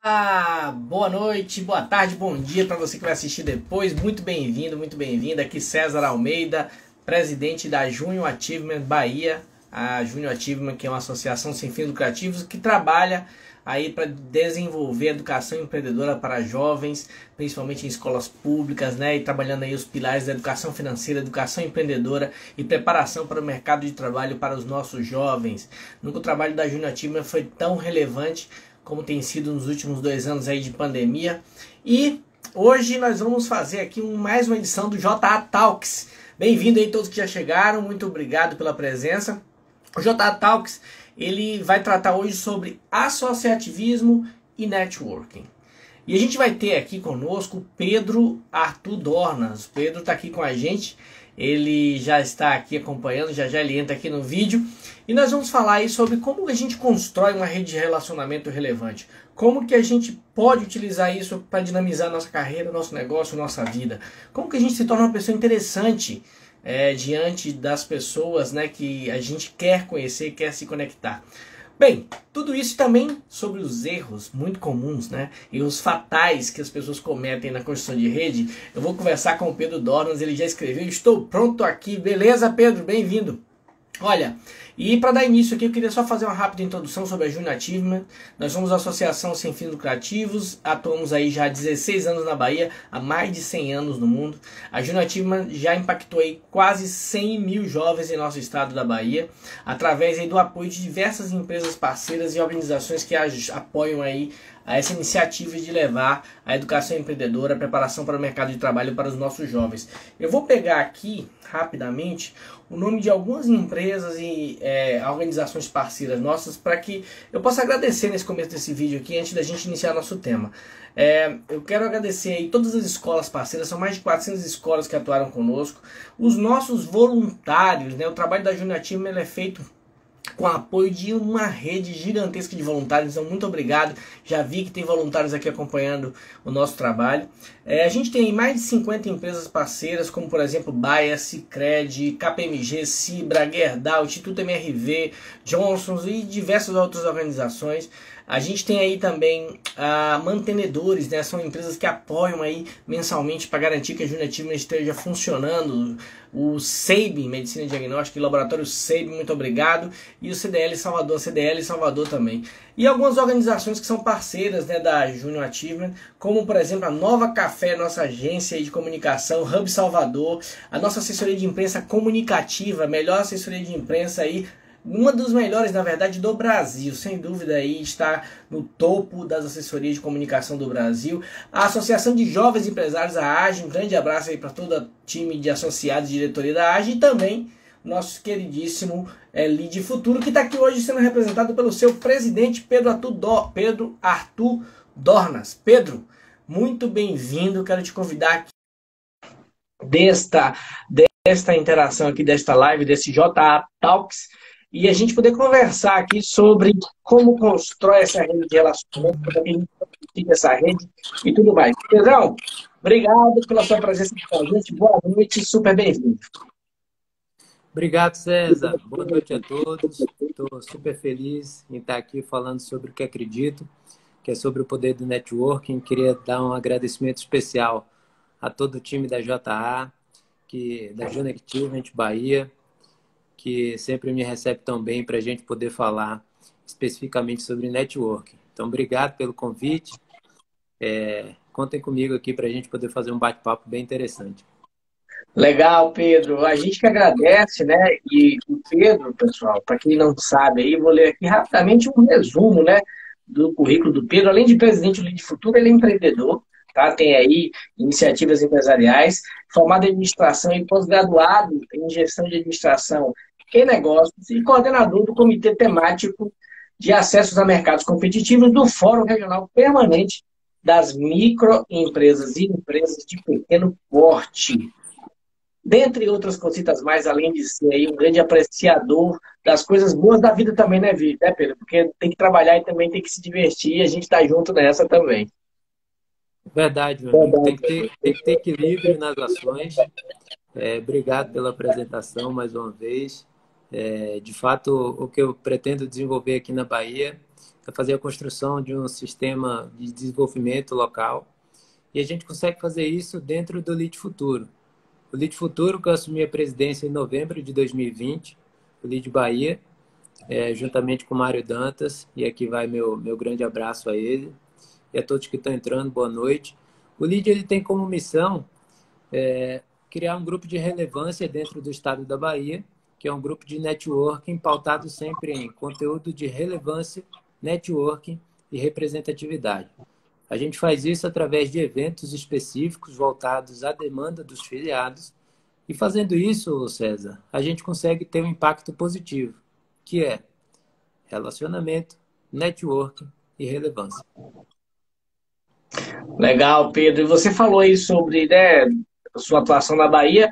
Boa noite, boa tarde, bom dia para você que vai assistir depois. Muito bem-vindo, muito bem-vinda. Aqui César Almeida, presidente da Junior Achievement Bahia. A Junior Achievement, que é uma associação sem fins lucrativos que trabalha aí para desenvolver educação empreendedora para jovens, principalmente em escolas públicas, né? E trabalhando aí os pilares da educação financeira, educação empreendedora e preparação para o mercado de trabalho para os nossos jovens. Nunca o trabalho da Junior Achievement foi tão relevante como tem sido nos últimos 2 anos aí de pandemia. E hoje nós vamos fazer aqui mais uma edição do JA Talks. Bem-vindo aí todos que já chegaram, muito obrigado pela presença. O JA Talks, ele vai tratar hoje sobre associativismo e networking. E a gente vai ter aqui conosco o Pedro Arthur Dornas. O Pedro está aqui com a gente, ele já está aqui acompanhando, já ele entra aqui no vídeo. E nós vamos falar aí sobre como a gente constrói uma rede de relacionamento relevante. Como que a gente pode utilizar isso para dinamizar nossa carreira, nosso negócio, nossa vida. Como que a gente se torna uma pessoa interessante diante das pessoas, né, que a gente quer conhecer, quer se conectar. Bem, tudo isso também sobre os erros muito comuns, né, e os fatais que as pessoas cometem na construção de rede. Eu vou conversar com o Pedro Dornas, ele já escreveu, estou pronto aqui. Beleza, Pedro? Bem-vindo. Olha, e para dar início aqui, eu queria só fazer uma rápida introdução sobre a Junior Achievement. Nós somos uma associação sem fins lucrativos, atuamos aí já há 16 anos na Bahia, há mais de 100 anos no mundo. A Junior Achievement já impactou aí quase 100 mil jovens em nosso estado da Bahia, através aí do apoio de diversas empresas parceiras e organizações que apoiam aí a essa iniciativa de levar a educação empreendedora, a preparação para o mercado de trabalho para os nossos jovens. Eu vou pegar aqui, rapidamente, o nome de algumas empresas e organizações parceiras nossas para que eu possa agradecer nesse começo desse vídeo aqui, antes da gente iniciar nosso tema. Eu quero agradecer aí todas as escolas parceiras, são mais de 400 escolas que atuaram conosco, os nossos voluntários, né? O trabalho da Junior Achievement é feito com apoio de uma rede gigantesca de voluntários, então muito obrigado. Já vi que tem voluntários aqui acompanhando o nosso trabalho. A gente tem mais de 50 empresas parceiras, como por exemplo Baia, Sicredi, KPMG, Cibra, Gerdau, Instituto MRV, Johnsons e diversas outras organizações. A gente tem aí também mantenedores, né? São empresas que apoiam aí mensalmente para garantir que a Junior Achievement esteja funcionando. O SEIB, Medicina Diagnóstica e Laboratório SEIB, muito obrigado. E o CDL Salvador, CDL Salvador também. E algumas organizações que são parceiras, né, da Junior Achievement, como por exemplo a Nova Café, nossa agência de comunicação, Hub Salvador, a nossa assessoria de imprensa comunicativa, melhor assessoria de imprensa aí, uma dos melhores, na verdade, do Brasil, sem dúvida aí está no topo das assessorias de comunicação do Brasil. A Associação de Jovens Empresários, a AGE, um grande abraço aí para todo o time de associados e diretoria da AGE, e também nosso queridíssimo Lead Futuro, que está aqui hoje sendo representado pelo seu presidente Pedro Arthur Dornas. Pedro, muito bem-vindo, quero te convidar aqui desta interação aqui, desta live, desse JA Talks, e a gente poder conversar aqui sobre como constrói essa rede de relacionamento, como a gente fica essa rede e tudo mais. Pedrão, obrigado pela sua presença aqui com a gente. Boa noite, super bem-vindo. Obrigado, César. Boa noite a todos. Estou super feliz em estar aqui falando sobre o que acredito, que é sobre o poder do networking. Queria dar um agradecimento especial a todo o time da JA, da Junior Achievement Bahia, que sempre me recebe tão bem para a gente poder falar especificamente sobre networking. Então, obrigado pelo convite. Contem comigo aqui para a gente poder fazer um bate-papo bem interessante. Legal, Pedro. A gente que agradece, né? E o Pedro, pessoal, para quem não sabe aí, vou ler aqui rapidamente um resumo, né, do currículo do Pedro. Além de presidente do Lead Futuro, ele é empreendedor, tá? Tem aí iniciativas empresariais, formado em administração e pós-graduado em gestão de administração em negócios e coordenador do Comitê Temático de Acessos a Mercados Competitivos do Fórum Regional Permanente das Microempresas e Empresas de Pequeno Porte. Dentre outras cositas mais, além de ser aí um grande apreciador das coisas boas da vida também, né, Pedro? Porque tem que trabalhar e também tem que se divertir, e a gente tá junto nessa também. Verdade, meu amigo. Tem que ter equilíbrio nas ações. Obrigado pela apresentação mais uma vez. De fato, o que eu pretendo desenvolver aqui na Bahia a fazer a construção de um sistema de desenvolvimento local. E a gente consegue fazer isso dentro do Lead Futuro. O Lead Futuro, que eu assumi a presidência em novembro de 2020, o Lead Bahia, juntamente com o Mário Dantas, e aqui vai meu grande abraço a ele, e a todos que estão entrando, boa noite. O Lead ele tem como missão criar um grupo de relevância dentro do estado da Bahia, que é um grupo de networking pautado sempre em conteúdo de relevância, networking e representatividade. A gente faz isso através de eventos específicos voltados à demanda dos filiados e fazendo isso, César, a gente consegue ter um impacto positivo, que é relacionamento, networking e relevância. Legal, Pedro. E você falou aí sobre, né, a sua atuação na Bahia.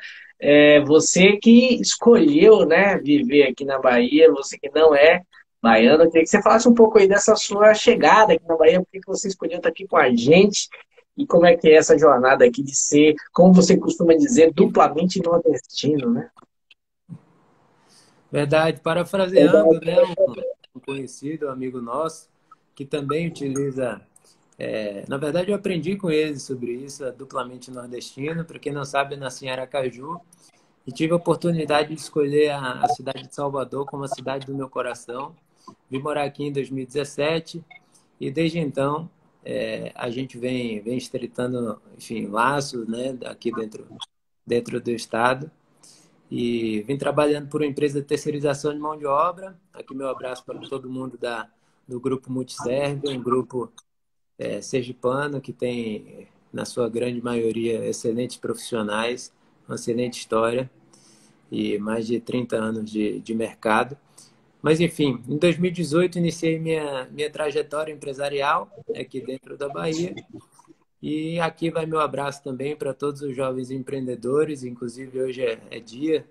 Você que escolheu, né, viver aqui na Bahia, você que não é baiano. Eu queria que você falasse um pouco aí dessa sua chegada aqui na Bahia, por que você escolheu estar aqui com a gente e como é que é essa jornada aqui de ser, como você costuma dizer, duplamente nordestino, né? Verdade, parafraseando, né, um conhecido, um amigo nosso, que também utiliza... na verdade, eu aprendi com ele sobre isso, duplamente nordestino. Para quem não sabe, eu nasci em Aracaju e tive a oportunidade de escolher a cidade de Salvador como a cidade do meu coração. Vim morar aqui em 2017 e desde então a gente vem estreitando, enfim, laços, né, aqui dentro do estado. E vim trabalhando por uma empresa de terceirização de mão de obra. Aqui meu abraço para todo mundo do grupo Multiserve, um grupo sergipano que tem, na sua grande maioria, excelentes profissionais, uma excelente história e mais de 30 anos de mercado. Mas, enfim, em 2018 iniciei minha trajetória empresarial aqui dentro da Bahia. E aqui vai meu abraço também para todos os jovens empreendedores, inclusive hoje é dia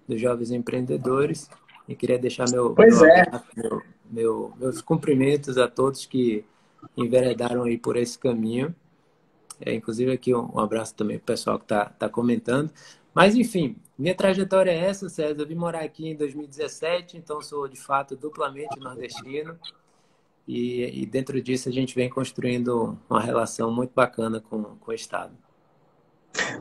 dos jovens empreendedores. E queria deixar meus cumprimentos a todos que enveredaram aí por esse caminho. Inclusive aqui um abraço também para o pessoal que tá comentando. Mas, enfim, minha trajetória é essa, César. Eu vim morar aqui em 2017, então sou, de fato, duplamente nordestino. E dentro disso a gente vem construindo uma relação muito bacana com o Estado.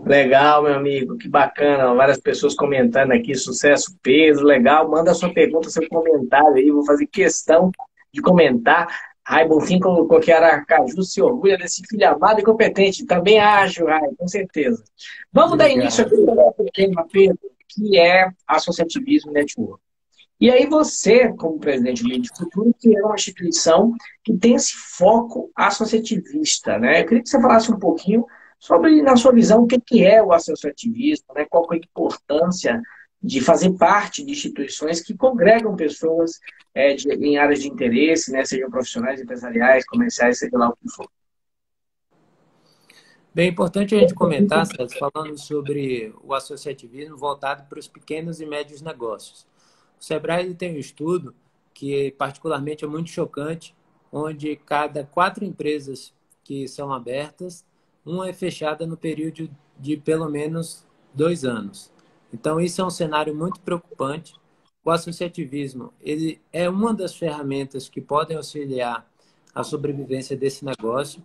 Legal, meu amigo, que bacana. Várias pessoas comentando aqui, sucesso, Pedro, legal. Manda sua pergunta, seu comentário aí, vou fazer questão de comentar. Rai Bonfim colocou que Aracaju se orgulha desse filho amado e competente. Também acho, Rai, com certeza. Vamos dar início aqui ao tema, Pedro, que é associativismo e network. E aí você, como presidente do Lead Futuro, que é uma instituição que tem esse foco associativista, né? Eu queria que você falasse um pouquinho sobre, na sua visão, o que é o associativismo, né? Qual é a importância de fazer parte de instituições que congregam pessoas em áreas de interesse, né? Sejam profissionais, empresariais, comerciais, seja lá o que for. Bem, é importante a gente comentar, César, falando sobre o associativismo voltado para os pequenos e médios negócios. O Sebrae tem um estudo que particularmente é muito chocante, onde cada 4 empresas que são abertas, uma é fechada no período de pelo menos 2 anos. Então, isso é um cenário muito preocupante. O associativismo ele é uma das ferramentas que podem auxiliar a sobrevivência desse negócio.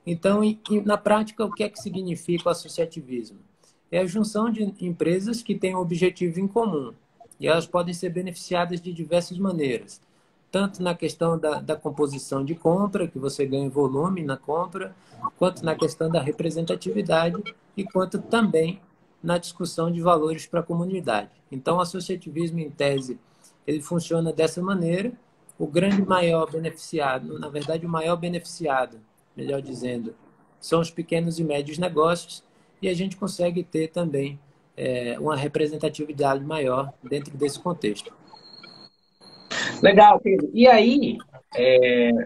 Então, na prática, o que é que significa o associativismo? É a junção de empresas que têm um objetivo em comum. E elas podem ser beneficiadas de diversas maneiras. Tanto na questão da composição de compra, que você ganha volume na compra, quanto na questão da representatividade e quanto também na discussão de valores para a comunidade. Então, o associativismo, em tese, ele funciona dessa maneira. O maior beneficiado, na verdade, o maior beneficiado, melhor dizendo, são os pequenos e médios negócios e a gente consegue ter também uma representatividade maior dentro desse contexto. Legal, Pedro. E aí,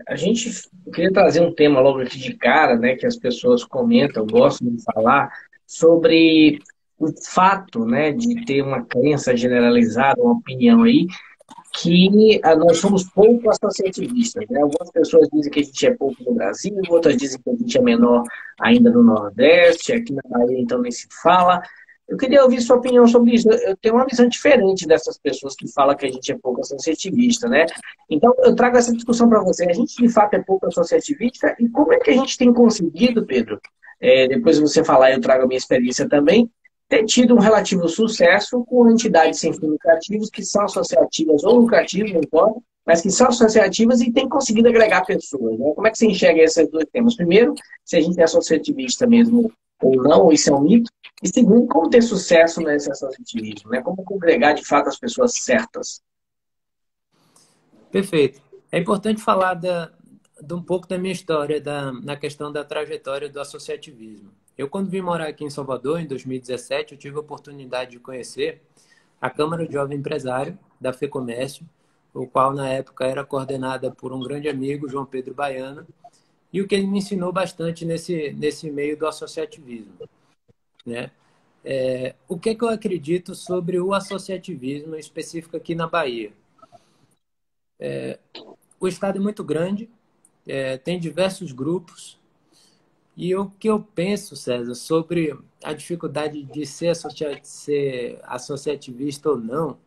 a gente queria trazer um tema logo aqui de cara, né, que as pessoas comentam, gostam de falar, sobre o fato, né, de ter uma crença generalizada, uma opinião aí, que nós somos pouco associativistas, né? Algumas pessoas dizem que a gente é pouco no Brasil, outras dizem que a gente é menor ainda no Nordeste, aqui na Bahia então nem se fala. Eu queria ouvir sua opinião sobre isso. Eu tenho uma visão diferente dessas pessoas que falam que a gente é pouco associativista, né? Então, eu trago essa discussão para você. A gente, de fato, é pouco associativista? E como é que a gente tem conseguido, Pedro, depois de você falar, eu trago a minha experiência também, ter tido um relativo sucesso com entidades sem fins lucrativos que são associativas ou lucrativas, não importa, mas que são associativas e têm conseguido agregar pessoas, né? Como é que você enxerga esses dois temas? Primeiro, se a gente é associativista mesmo ou não, ou isso é um mito. E segundo, como ter sucesso nesse associativismo, né? Como congregar de fato as pessoas certas. Perfeito. É importante falar de um pouco da minha história na questão da trajetória do associativismo. Eu, quando vim morar aqui em Salvador, em 2017, eu tive a oportunidade de conhecer a Câmara de Jovem Empresário da FEComércio, o qual, na época, era coordenada por um grande amigo, João Pedro Baiano, e o que ele me ensinou bastante nesse meio do associativismo, né? O que é que eu acredito sobre o associativismo específico aqui na Bahia? O estado é muito grande, tem diversos grupos, e o que eu penso, César, sobre a dificuldade de ser associativista ou não,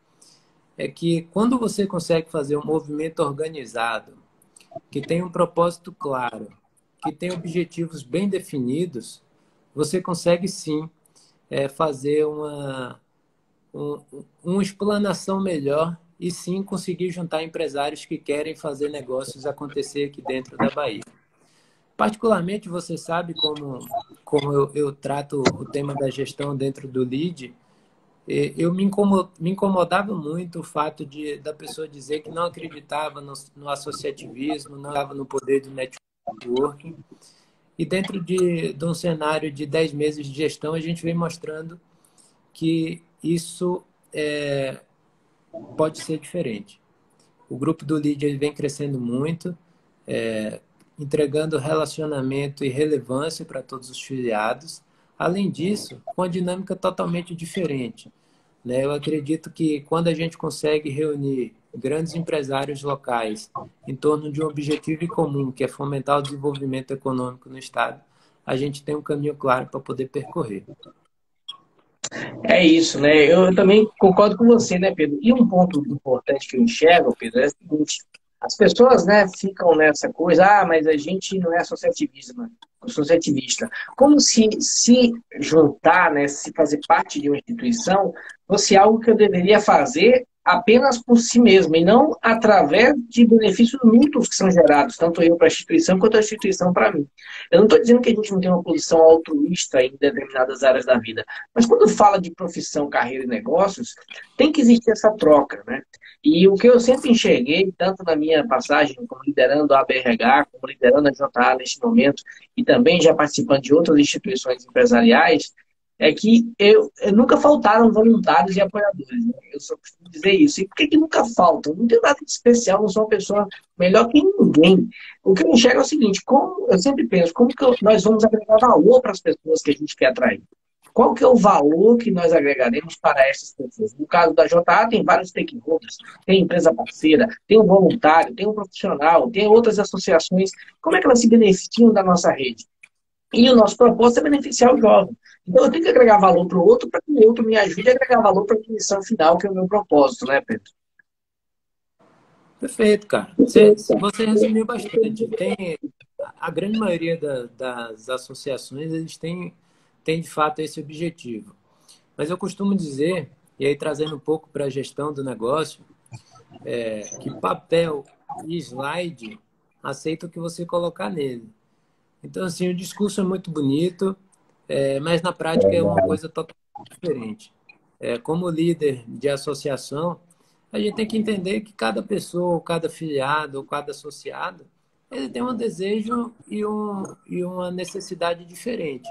é que quando você consegue fazer um movimento organizado, que tem um propósito claro, que tem objetivos bem definidos, você consegue sim fazer um, uma explanação melhor e sim conseguir juntar empresários que querem fazer negócios acontecer aqui dentro da Bahia. Particularmente, você sabe como eu trato o tema da gestão dentro do LEAD. Eu me incomodava muito o fato da pessoa dizer que não acreditava no associativismo, não acreditava no poder do networking. E dentro de um cenário de 10 meses de gestão, a gente vem mostrando que isso pode ser diferente. O grupo do LEAD ele vem crescendo muito, entregando relacionamento e relevância para todos os filiados. Além disso, com a dinâmica totalmente diferente, né? Eu acredito que quando a gente consegue reunir grandes empresários locais em torno de um objetivo em comum, que é fomentar o desenvolvimento econômico no Estado, a gente tem um caminho claro para poder percorrer. É isso, né? Eu também concordo com você, né, Pedro? E um ponto importante que eu enxergo, Pedro, é o seguinte: as pessoas, né, ficam nessa coisa, mas a gente não é associativista. Como se juntar, né, se fazer parte de uma instituição fosse algo que eu deveria fazer apenas por si mesmo, e não através de benefícios mútuos que são gerados, tanto eu para a instituição quanto a instituição para mim. Eu não estou dizendo que a gente não tem uma posição altruísta em determinadas áreas da vida, mas quando fala de profissão, carreira e negócios, tem que existir essa troca, né? E o que eu sempre enxerguei, tanto na minha passagem como liderando a ABRH, como liderando a JA neste momento, e também já participando de outras instituições empresariais, é que nunca faltaram voluntários e apoiadores. Né? Eu só costumo dizer isso. E por que, que nunca faltam? Não tem nada de especial, não sou uma pessoa melhor que ninguém. O que eu enxergo é o seguinte: como eu sempre penso, como que nós vamos agregar valor para as pessoas que a gente quer atrair? Qual que é o valor que nós agregaremos para essas pessoas? No caso da JA, tem vários stakeholders, tem empresa parceira, tem um voluntário, tem um profissional, tem outras associações. Como é que elas se beneficiam da nossa rede? E o nosso propósito é beneficiar o jovem. Então, eu tenho que agregar valor para o outro para que o outro me ajude a agregar valor para a missão final, que é o meu propósito, né, Pedro? Perfeito, cara. Você resumiu bastante. A grande maioria das associações, eles têm de fato esse objetivo. Mas eu costumo dizer, e aí trazendo um pouco para a gestão do negócio, que papel e slide aceita o que você colocar nele. Então, assim, o discurso é muito bonito, mas na prática é uma coisa totalmente diferente. Como líder de associação, a gente tem que entender que cada pessoa, cada filiado, ou cada associado, ele tem um desejo e uma necessidade diferente.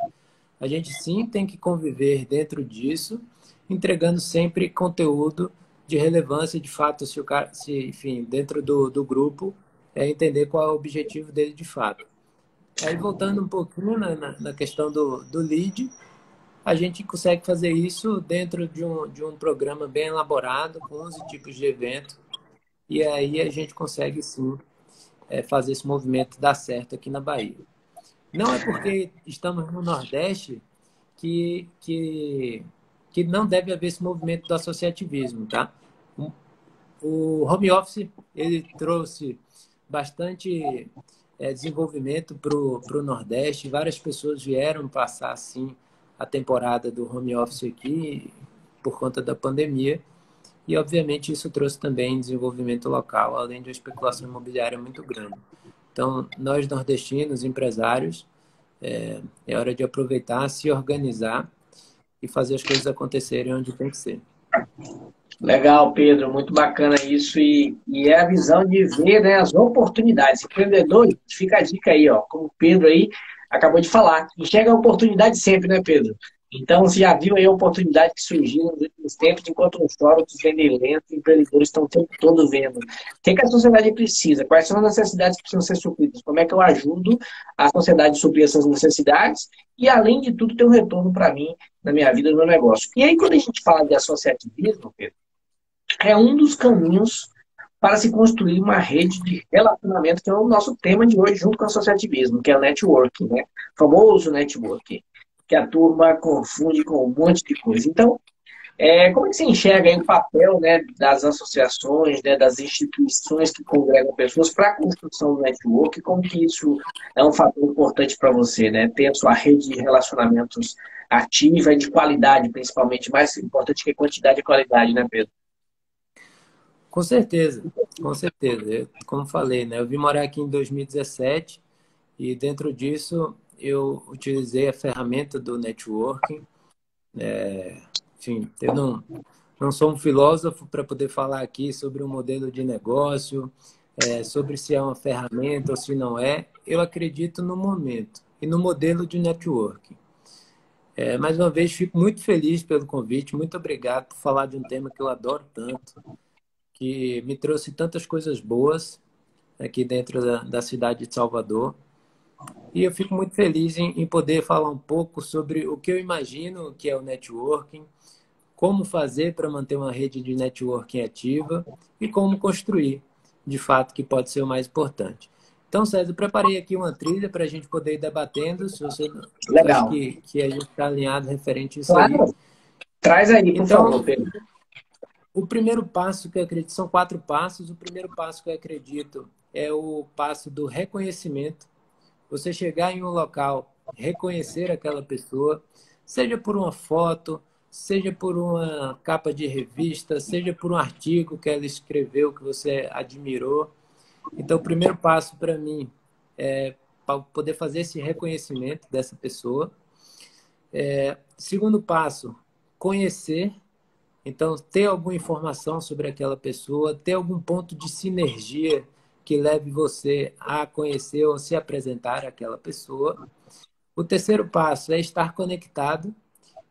A gente sim tem que conviver dentro disso, entregando sempre conteúdo de relevância, de fato, se o cara, enfim, dentro do grupo, entender qual é o objetivo dele de fato. Aí, voltando um pouquinho na questão do lead, a gente consegue fazer isso dentro de um programa bem elaborado, com 11 tipos de evento, e aí a gente consegue, sim, fazer esse movimento dar certo aqui na Bahia. Não é porque estamos no Nordeste que que não deve haver esse movimento do associativismo, tá? O home office, ele trouxe bastante desenvolvimento para o Nordeste. Várias pessoas vieram passar, assim, a temporada do home office aqui por conta da pandemia. E, obviamente, isso trouxe também desenvolvimento local, além de uma especulação imobiliária muito grande. Então, nós nordestinos, empresários, é hora de aproveitar, se organizar e fazer as coisas acontecerem onde tem que ser. Legal, Pedro, muito bacana isso e é a visão de ver, né, as oportunidades. Empreendedor, fica a dica aí, ó, como o Pedro aí acabou de falar, enxerga a oportunidade sempre, né, Pedro? Então, você já viu aí a oportunidade que surgiu nos últimos tempos, enquanto uns choram, outros vendem lento, os empreendedores estão o tempo todo vendo. O que a sociedade precisa? Quais são as necessidades que precisam ser supridas? Como é que eu ajudo a sociedade a suprir essas necessidades? E, além de tudo, ter um retorno para mim, na minha vida, no meu negócio. E aí, quando a gente fala de associativismo, Pedro, é um dos caminhos para se construir uma rede de relacionamento, que é o nosso tema de hoje, junto com o associativismo, que é o networking, né? O famoso networking, que a turma confunde com um monte de coisa. Então, como é que você enxerga aí o papel, né, das associações, né, das instituições que congregam pessoas para a construção do network? Como que isso é um fator importante para você, né? Ter a sua rede de relacionamentos ativa e de qualidade, principalmente, mais importante que quantidade e qualidade, né, Pedro? Com certeza, com certeza. Como falei, né? Eu vim morar aqui em 2017 e dentro disso eu utilizei a ferramenta do networking. Enfim, eu não sou um filósofo para poder falar aqui sobre um modelo de negócio, sobre se é uma ferramenta ou se não é. Eu acredito no momento e no modelo de networking. Mais uma vez, fico muito feliz pelo convite. Muito obrigado por falar de um tema que eu adoro tanto, que me trouxe tantas coisas boas aqui dentro da cidade de Salvador. E eu fico muito feliz em poder falar um pouco sobre o que eu imagino que é o networking, como fazer para manter uma rede de networking ativa e como construir, de fato, que pode ser o mais importante. Então, César, eu preparei aqui uma trilha para a gente poder ir debatendo, se você acha Legal. que a gente está alinhado referente a isso aí. Claro. Traz aí, por favor, Então, Pedro. o primeiro passo que eu acredito, são 4 passos, o primeiro passo que eu acredito é o passo do reconhecimento. Você chegar em um local, reconhecer aquela pessoa, seja por uma foto, seja por uma capa de revista, seja por um artigo que ela escreveu que você admirou. Então, o primeiro passo para mim é para poder fazer esse reconhecimento dessa pessoa. Segundo passo, conhecer. Então, ter alguma informação sobre aquela pessoa, ter algum ponto de sinergia que leve você a conhecer ou se apresentar àquela pessoa. O terceiro passo é estar conectado.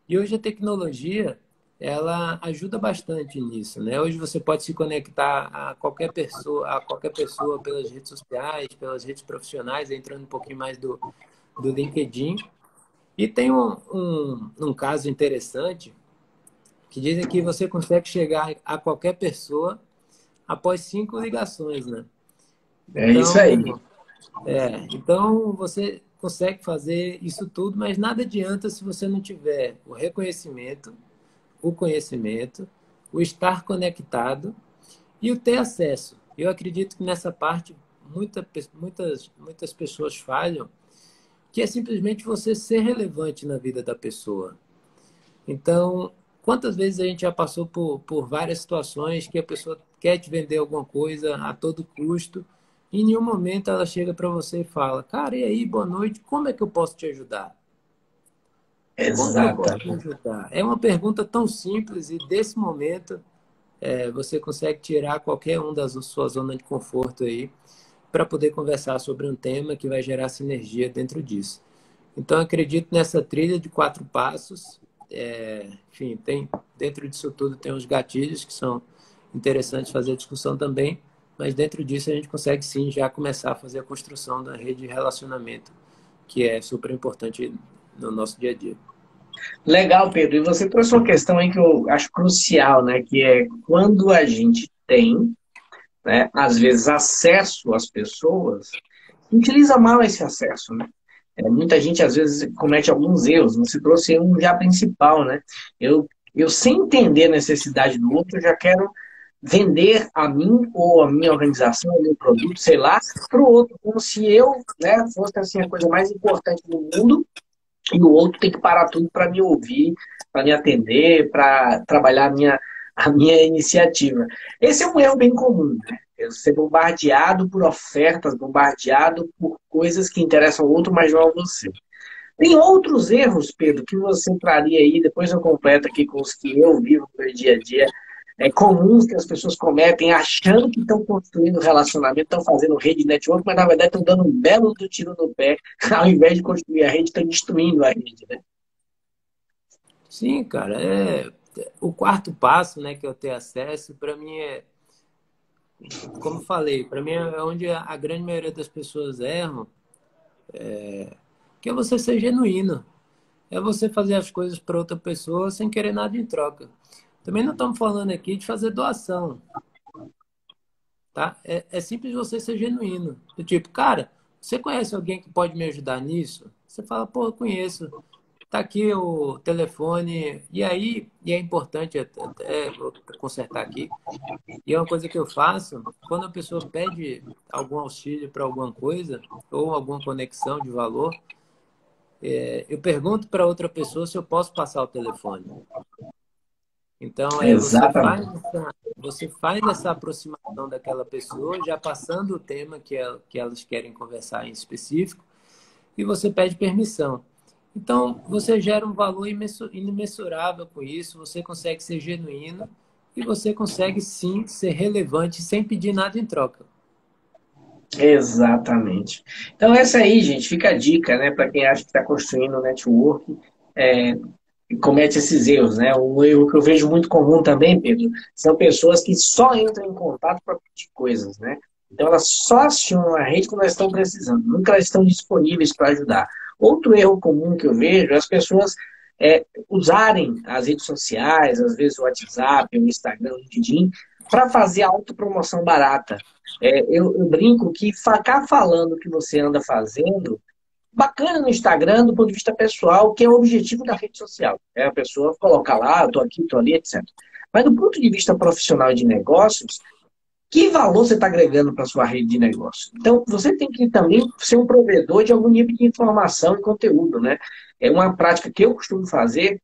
E hoje a tecnologia, ela ajuda bastante nisso, né? Hoje você pode se conectar a qualquer pessoa pelas redes sociais, pelas redes profissionais, entrando um pouquinho mais do LinkedIn. E tem um caso interessante que dizem que você consegue chegar a qualquer pessoa após 5 ligações, né? É isso aí. Então você consegue fazer isso tudo, mas nada adianta se você não tiver o reconhecimento, o conhecimento, o estar conectado e o ter acesso. Eu acredito que nessa parte muitas pessoas falham, que é simplesmente você ser relevante na vida da pessoa. Então, quantas vezes a gente já passou por várias situações que a pessoa quer te vender alguma coisa a todo custo e em nenhum momento ela chega para você e fala: cara, e aí, boa noite, como é que eu posso te ajudar? Como que eu posso te Exatamente. ajudar? É uma pergunta tão simples e desse momento você consegue tirar qualquer um da sua zona de conforto aí para poder conversar sobre um tema que vai gerar sinergia dentro disso. Então, acredito nessa trilha de 4 passos. Enfim, dentro disso tudo tem uns gatilhos que são interessantes fazer discussão também, mas dentro disso a gente consegue sim já começar a fazer a construção da rede de relacionamento, que é super importante no nosso dia a dia. Legal, Pedro. E você trouxe uma questão aí que eu acho crucial, né? Que é quando a gente tem, né, às vezes, acesso às pessoas, utiliza mal esse acesso, né? Muita gente, às vezes, comete alguns erros. Você trouxe um já principal, né? Eu Eu, sem entender a necessidade do outro, eu já quero vender a mim ou a minha organização, o meu produto, sei lá, para o outro, como se eu, né, fosse assim, a coisa mais importante do mundo e o outro tem que parar tudo para me ouvir, para me atender, para trabalhar a minha iniciativa. Esse é um erro bem comum, né? Eu ser bombardeado por ofertas, bombardeado por coisas que interessam ao outro, mas não a você. Tem outros erros, Pedro, que você traria aí, depois eu completo aqui com os que eu vivo no meu dia a dia, comuns que as pessoas cometem achando que estão construindo relacionamento, estão fazendo rede network, mas na verdade estão dando um belo do tiro no pé, ao invés de construir a rede, estão destruindo a rede, né? Sim, cara, o quarto passo, né, que eu tenho acesso, para mim como eu falei, para mim é onde a grande maioria das pessoas erram, que é você ser genuíno. É você fazer as coisas para outra pessoa sem querer nada em troca. Também não estamos falando aqui de fazer doação, tá? É simples você ser genuíno. Do tipo, cara, você conhece alguém que pode me ajudar nisso? Você fala, pô, eu conheço. Tá aqui o telefone. E aí, e é importante até vou consertar aqui. E é uma coisa que eu faço, quando a pessoa pede algum auxílio para alguma coisa, ou alguma conexão de valor, eu pergunto para outra pessoa se eu posso passar o telefone. Então, Exatamente. você faz essa aproximação daquela pessoa, já passando o tema que elas querem conversar em específico, e você pede permissão. Então, você gera um valor imensurável com isso, você consegue ser genuíno e você consegue, sim, ser relevante sem pedir nada em troca. Exatamente. Então, essa aí, gente, fica a dica, né, para quem acha que está construindo um network, e comete esses erros, né? Um erro que eu vejo muito comum também, Pedro, são pessoas que só entram em contato para pedir coisas, né? Então elas só acionam a rede quando elas estão precisando, nunca elas estão disponíveis para ajudar. Outro erro comum que eu vejo é as pessoas usarem as redes sociais, às vezes o WhatsApp, o Instagram, o LinkedIn, para fazer autopromoção barata. Eu brinco que ficar falando o que você anda fazendo bacana no Instagram do ponto de vista pessoal, que é o objetivo da rede social. É a pessoa colocar lá, estou aqui, estou ali, etc. Mas do ponto de vista profissional de negócios, que valor você está agregando para a sua rede de negócio? Então, você tem que também ser um provedor de algum nível de informação e conteúdo, né? É uma prática que eu costumo fazer,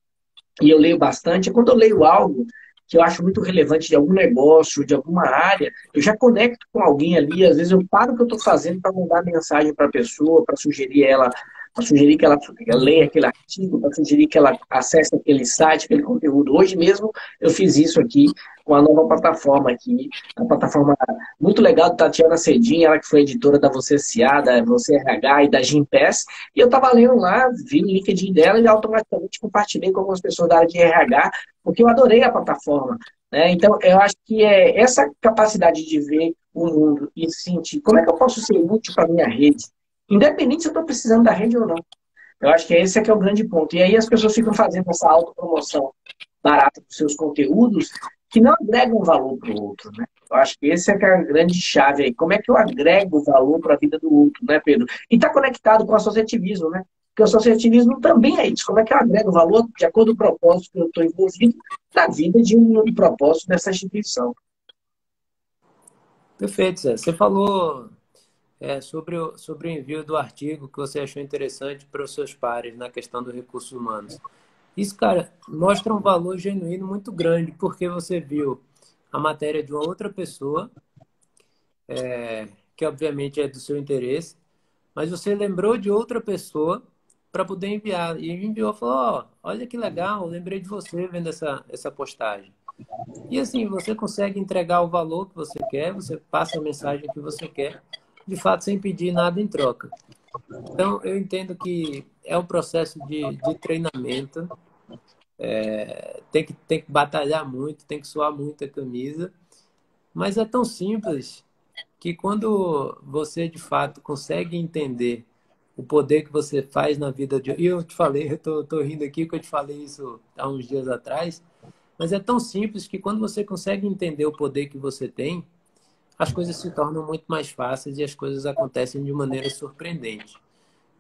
e eu leio bastante, é quando eu leio algo que eu acho muito relevante de algum negócio, de alguma área, eu já conecto com alguém ali, às vezes eu paro o que eu estou fazendo para mandar mensagem para a pessoa, para sugerir ela, para sugerir que ela leia aquele artigo, para sugerir que ela acesse aquele site, aquele conteúdo. Hoje mesmo eu fiz isso aqui com a nova plataforma aqui, a plataforma muito legal da Tatiana Cedinha, ela que foi editora da Você S.A., da Você RH e da Gimpass, e eu estava lendo lá, vi o LinkedIn dela e automaticamente compartilhei com algumas pessoas da área de RH, porque eu adorei a plataforma. Né? Então, eu acho que é essa capacidade de ver o mundo e sentir como é que eu posso ser útil para a minha rede, independente se eu estou precisando da rede ou não. Eu acho que esse é que é o grande ponto. E aí as pessoas ficam fazendo essa autopromoção barata dos seus conteúdos que não agregam valor para o outro, né? Eu acho que esse é que é a grande chave aí. Como é que eu agrego valor para a vida do outro, né, Pedro? E está conectado com o associativismo, né? Porque o associativismo também é isso. Como é que eu agrego valor de acordo com o propósito que eu estou envolvido na vida de um propósito dessa instituição? Perfeito, Zé. Você falou sobre o envio do artigo que você achou interessante para os seus pares na questão dos recursos humanos. Isso, cara, mostra um valor genuíno muito grande, porque você viu a matéria de uma outra pessoa, que obviamente é do seu interesse, mas você lembrou de outra pessoa para poder enviar. E enviou, falou, ó, olha que legal, lembrei de você vendo essa postagem. E assim, você consegue entregar o valor que você quer, você passa a mensagem que você quer, de fato, sem pedir nada em troca. Então, eu entendo que é um processo de treinamento, tem que batalhar muito, tem que suar muito a camisa, mas é tão simples que quando você, de fato, consegue entender o poder que você faz na vida de... E eu te falei, tô rindo aqui porque eu te falei isso há uns dias atrás, mas é tão simples que quando você consegue entender o poder que você tem, as coisas se tornam muito mais fáceis e as coisas acontecem de maneira surpreendente.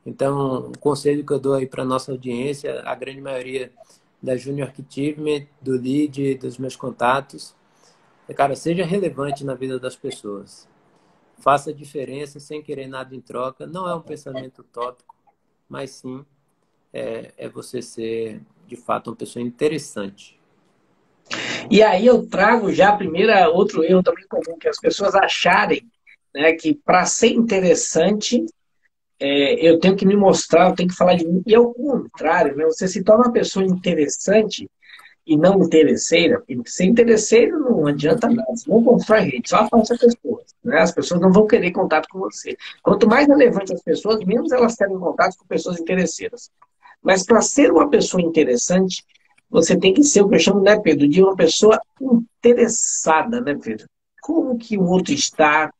Então, o conselho que eu dou aí para a nossa audiência, a grande maioria da Junior Achievement, do lead, dos meus contatos. Cara, seja relevante na vida das pessoas. Faça diferença sem querer nada em troca. Não é um pensamento utópico, mas sim é você ser, de fato, uma pessoa interessante. E aí eu trago já a primeira, outro erro também comum, que as pessoas acharem, né, que para ser interessante, eu tenho que me mostrar, eu tenho que falar de mim. E ao contrário, né, você se torna uma pessoa interessante e não interesseira. E ser interesseiro não adianta nada, você não constrói rede, só afasta pessoas. Né? As pessoas não vão querer contato com você. Quanto mais relevante as pessoas, menos elas querem contato com pessoas interesseiras. Mas para ser uma pessoa interessante, você tem que ser o que eu chamo, né, Pedro, de uma pessoa interessada, né, Pedro? Como que o outro está?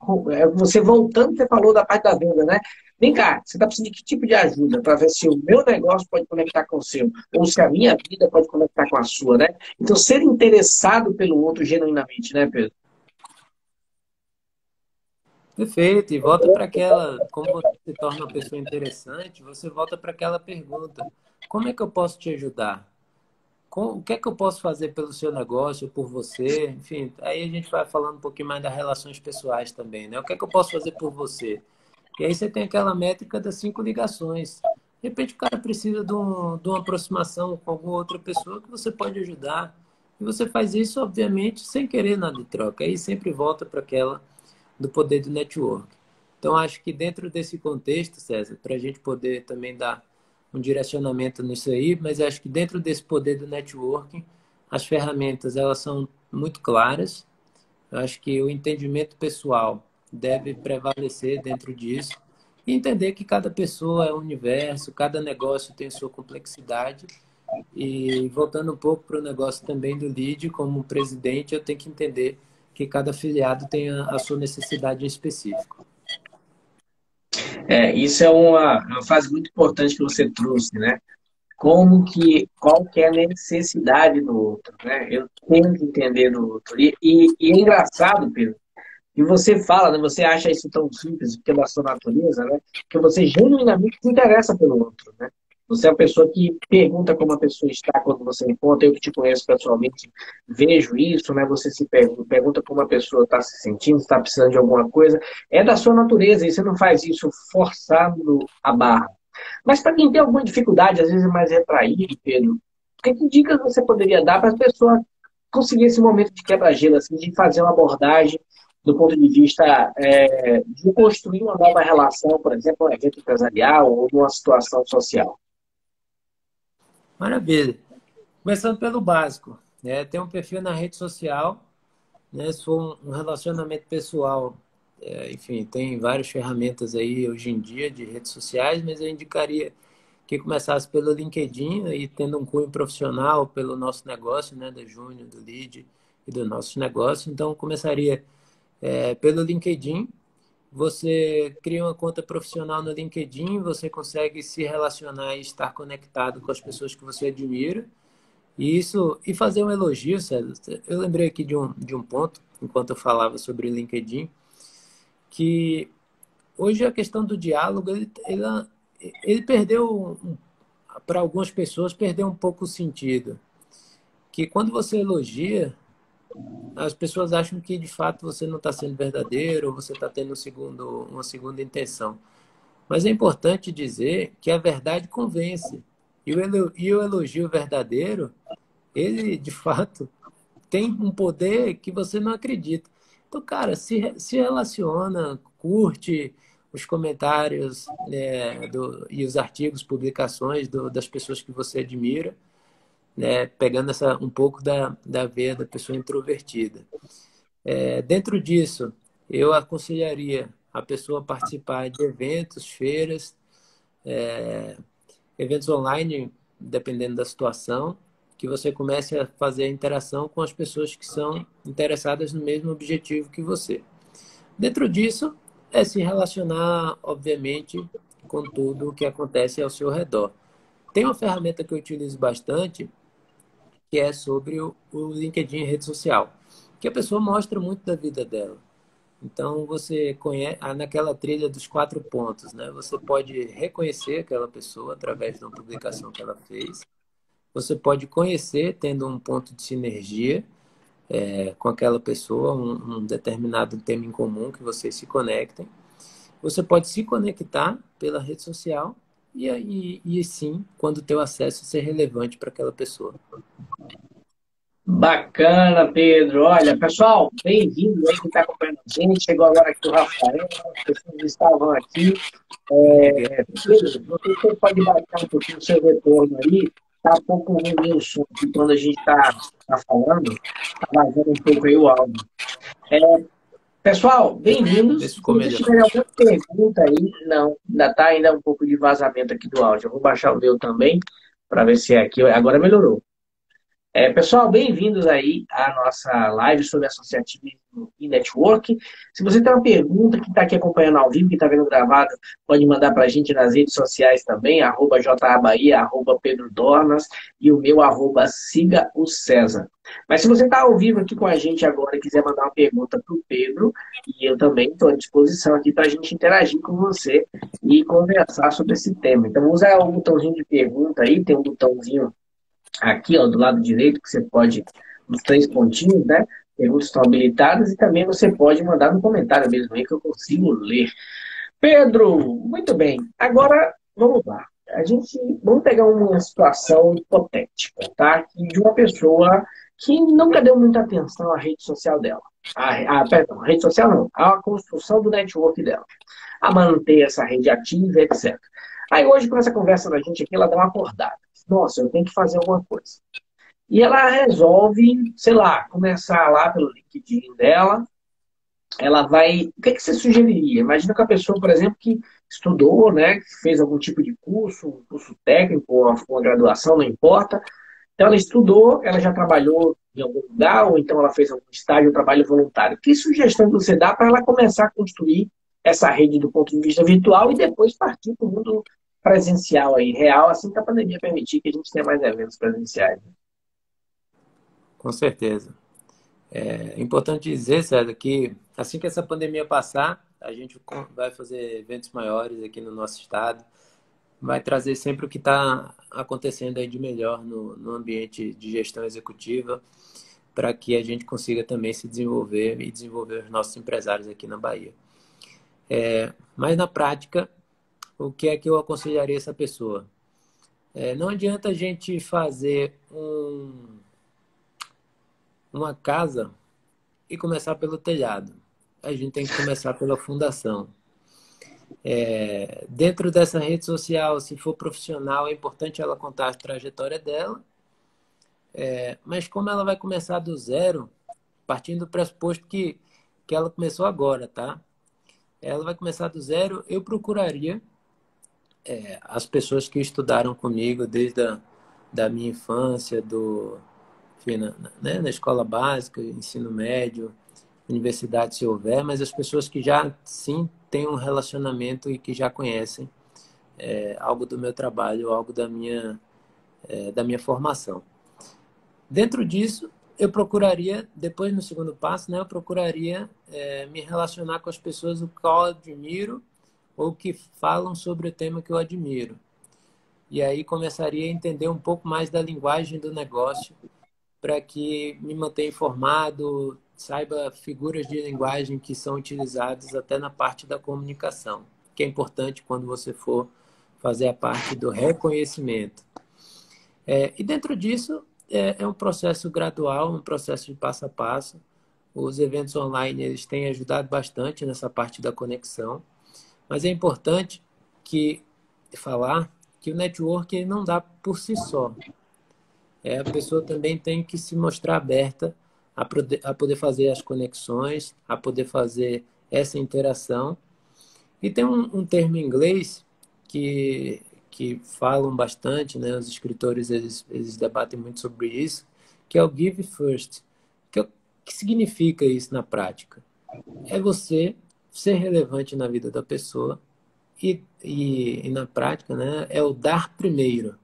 Você voltando, você falou da parte da venda, né? Vem cá, você está precisando de que tipo de ajuda para ver se o meu negócio pode conectar com o seu, ou se a minha vida pode conectar com a sua, né? Então, ser interessado pelo outro genuinamente, né, Pedro? Perfeito, e volta para aquela, como você se torna uma pessoa interessante, você volta para aquela pergunta: como é que eu posso te ajudar? O que é que eu posso fazer pelo seu negócio, por você? Enfim, aí a gente vai falando um pouquinho mais das relações pessoais também, né? O que é que eu posso fazer por você? E aí você tem aquela métrica das 5 ligações. De repente o cara precisa de uma aproximação com alguma outra pessoa que você pode ajudar. E você faz isso, obviamente, sem querer nada de troca. Aí sempre volta para aquela do poder do network. Então, acho que dentro desse contexto, César, para a gente poder também dar um direcionamento nisso aí, mas acho que dentro desse poder do networking, as ferramentas elas são muito claras. Eu acho que o entendimento pessoal deve prevalecer dentro disso e entender que cada pessoa é um universo, cada negócio tem sua complexidade. E voltando um pouco para o negócio também do lead, como presidente, eu tenho que entender que cada afiliado tem a sua necessidade em específico. Isso é uma fase muito importante que você trouxe, né? Qual que é a necessidade do outro, né? Eu tenho que entender do outro. E é engraçado, Pedro, e você fala, né? Você acha isso tão simples, porque é da sua natureza, né? Que você genuinamente se interessa pelo outro, né? Você é uma pessoa que pergunta como a pessoa está quando você encontra. Eu que te conheço pessoalmente, vejo isso, né? Você se pergunta como a pessoa está se sentindo, está precisando de alguma coisa. É da sua natureza e você não faz isso forçando a barra. Mas para quem tem alguma dificuldade, às vezes é mais retraído, Pedro, que dicas você poderia dar para as pessoas conseguir esse momento de quebra-gelo, assim, de fazer uma abordagem do ponto de vista de construir uma nova relação, por exemplo, um evento empresarial ou uma situação social? Maravilha. Começando pelo básico, né? Ter um perfil na rede social, né? Se for um relacionamento pessoal, enfim, tem várias ferramentas aí hoje em dia de redes sociais, mas eu indicaria que começasse pelo LinkedIn e tendo um cunho profissional pelo nosso negócio, né? Da Júnior, do Lead e do nosso negócio. Então, começaria pelo LinkedIn. Você cria uma conta profissional no LinkedIn, você consegue se relacionar e estar conectado com as pessoas que você admira. E fazer um elogio, César. Eu lembrei aqui de um ponto, enquanto eu falava sobre o LinkedIn, que hoje a questão do diálogo, ele perdeu, para algumas pessoas, perdeu um pouco o sentido. Que quando você elogia, as pessoas acham que de fato você não está sendo verdadeiro, ou você está tendo uma segunda intenção. Mas é importante dizer que a verdade convence. E o elogio verdadeiro, ele de fato tem um poder que você não acredita. Então, cara, se relaciona, curte os comentários, e os artigos, publicações das pessoas que você admira, né, pegando um pouco da veia da pessoa introvertida. Dentro disso, eu aconselharia a pessoa a participar de eventos, feiras, eventos online, dependendo da situação, que você comece a fazer a interação com as pessoas que são interessadas no mesmo objetivo que você. Dentro disso, é se relacionar, obviamente, com tudo o que acontece ao seu redor. Tem uma ferramenta que eu utilizo bastante, que é sobre o LinkedIn rede social, que a pessoa mostra muito da vida dela. Então, você conhece naquela trilha dos 4 pontos, né? Você pode reconhecer aquela pessoa através de uma publicação que ela fez. você pode conhecer, tendo um ponto de sinergia com aquela pessoa, um determinado tema em comum que vocês se conectem. Você pode se conectar pela rede social e sim, quando o teu acesso ser relevante para aquela pessoa. Bacana, Pedro. Olha, pessoal, bem-vindo aí que está acompanhando a gente. Chegou agora aqui o Rafael, as pessoas estavam aqui. Pedro, você pode baixar um pouquinho o seu retorno aí. Está um pouco ruim o som aqui quando a gente está falando. Está vazando um pouco aí o áudio. Pessoal, Vê bem-vindos. se Se ficou você melhor. tiver alguma pergunta aí, não, ainda está ainda um pouco de vazamento aqui do áudio. Eu vou baixar o meu também para ver se é aqui. Agora melhorou. Pessoal, bem-vindos aí à nossa live sobre associativismo e network. Se você tem uma pergunta que está aqui acompanhando ao vivo, que está vendo gravado, pode mandar para a gente nas redes sociais também, @JABahia, @Pedro Dornas e o meu @Siga o César. Mas se você está ao vivo aqui com a gente agora e quiser mandar uma pergunta para o Pedro, e eu também estou à disposição aqui para a gente interagir com você e conversar sobre esse tema. Então, usa o botãozinho de pergunta aí, tem um botãozinho aqui, ó, do lado direito, que você pode, nos três pontinhos, né? Perguntas estão habilitadas e também você pode mandar no comentário mesmo aí que eu consigo ler. Pedro, muito bem. Agora, vamos lá. Vamos pegar uma situação hipotética, tá? De uma pessoa que nunca deu muita atenção à rede social dela. Perdão, a rede social não, a construção do network dela. A manter essa rede ativa, etc. Aí hoje, com essa conversa da gente aqui, ela dá uma acordada. Nossa, eu tenho que fazer alguma coisa. E ela resolve, sei lá, começar lá pelo LinkedIn dela. Ela vai. O que que você sugeriria? Imagina que a pessoa, por exemplo, que estudou, né, que fez algum tipo de curso, um curso técnico, uma graduação, não importa. Então, ela estudou, ela já trabalhou em algum lugar, ou então ela fez algum estágio, um trabalho voluntário. Que sugestão você dá para ela começar a construir essa rede do ponto de vista virtual e depois partir para o mundo presencial aí, real, assim que a pandemia permitir que a gente tenha mais eventos presenciais? Com certeza. É importante dizer, César, que assim que essa pandemia passar, a gente vai fazer eventos maiores aqui no nosso estado, vai trazer sempre o que está acontecendo aí de melhor no ambiente de gestão executiva, para que a gente consiga também se desenvolver e desenvolver os nossos empresários aqui na Bahia. Mas na prática, o que é que eu aconselharia essa pessoa? Não adianta a gente fazer uma casa e começar pelo telhado. A gente tem que começar pela fundação. Dentro dessa rede social, se for profissional, é importante ela contar a trajetória dela, mas como ela vai começar do zero, partindo do pressuposto que ela começou agora, tá? Ela vai começar do zero, eu procuraria as pessoas que estudaram comigo desde da minha infância, enfim, na escola básica, ensino médio, universidade se houver, mas as pessoas que já sim têm um relacionamento e que já conhecem algo do meu trabalho, algo da minha formação. Dentro disso, eu procuraria, depois no segundo passo, né, eu procuraria me relacionar com as pessoas o qual eu admiro ou que falam sobre o tema que eu admiro. E aí começaria a entender um pouco mais da linguagem do negócio para que me mantenha informado, saiba figuras de linguagem que são utilizadas até na parte da comunicação, que é importante quando você for fazer a parte do reconhecimento. E dentro disso, é um processo gradual, um processo de passo a passo. Os eventos online eles têm ajudado bastante nessa parte da conexão, mas é importante falar que o network ele não dá por si só. A pessoa também tem que se mostrar aberta a poder fazer as conexões, a poder fazer essa interação. E tem um termo em inglês que falam bastante, né? Os escritores eles debatem muito sobre isso, que é o give first. Que significa isso na prática? É você ser relevante na vida da pessoa e na prática, né? É o dar primeiro.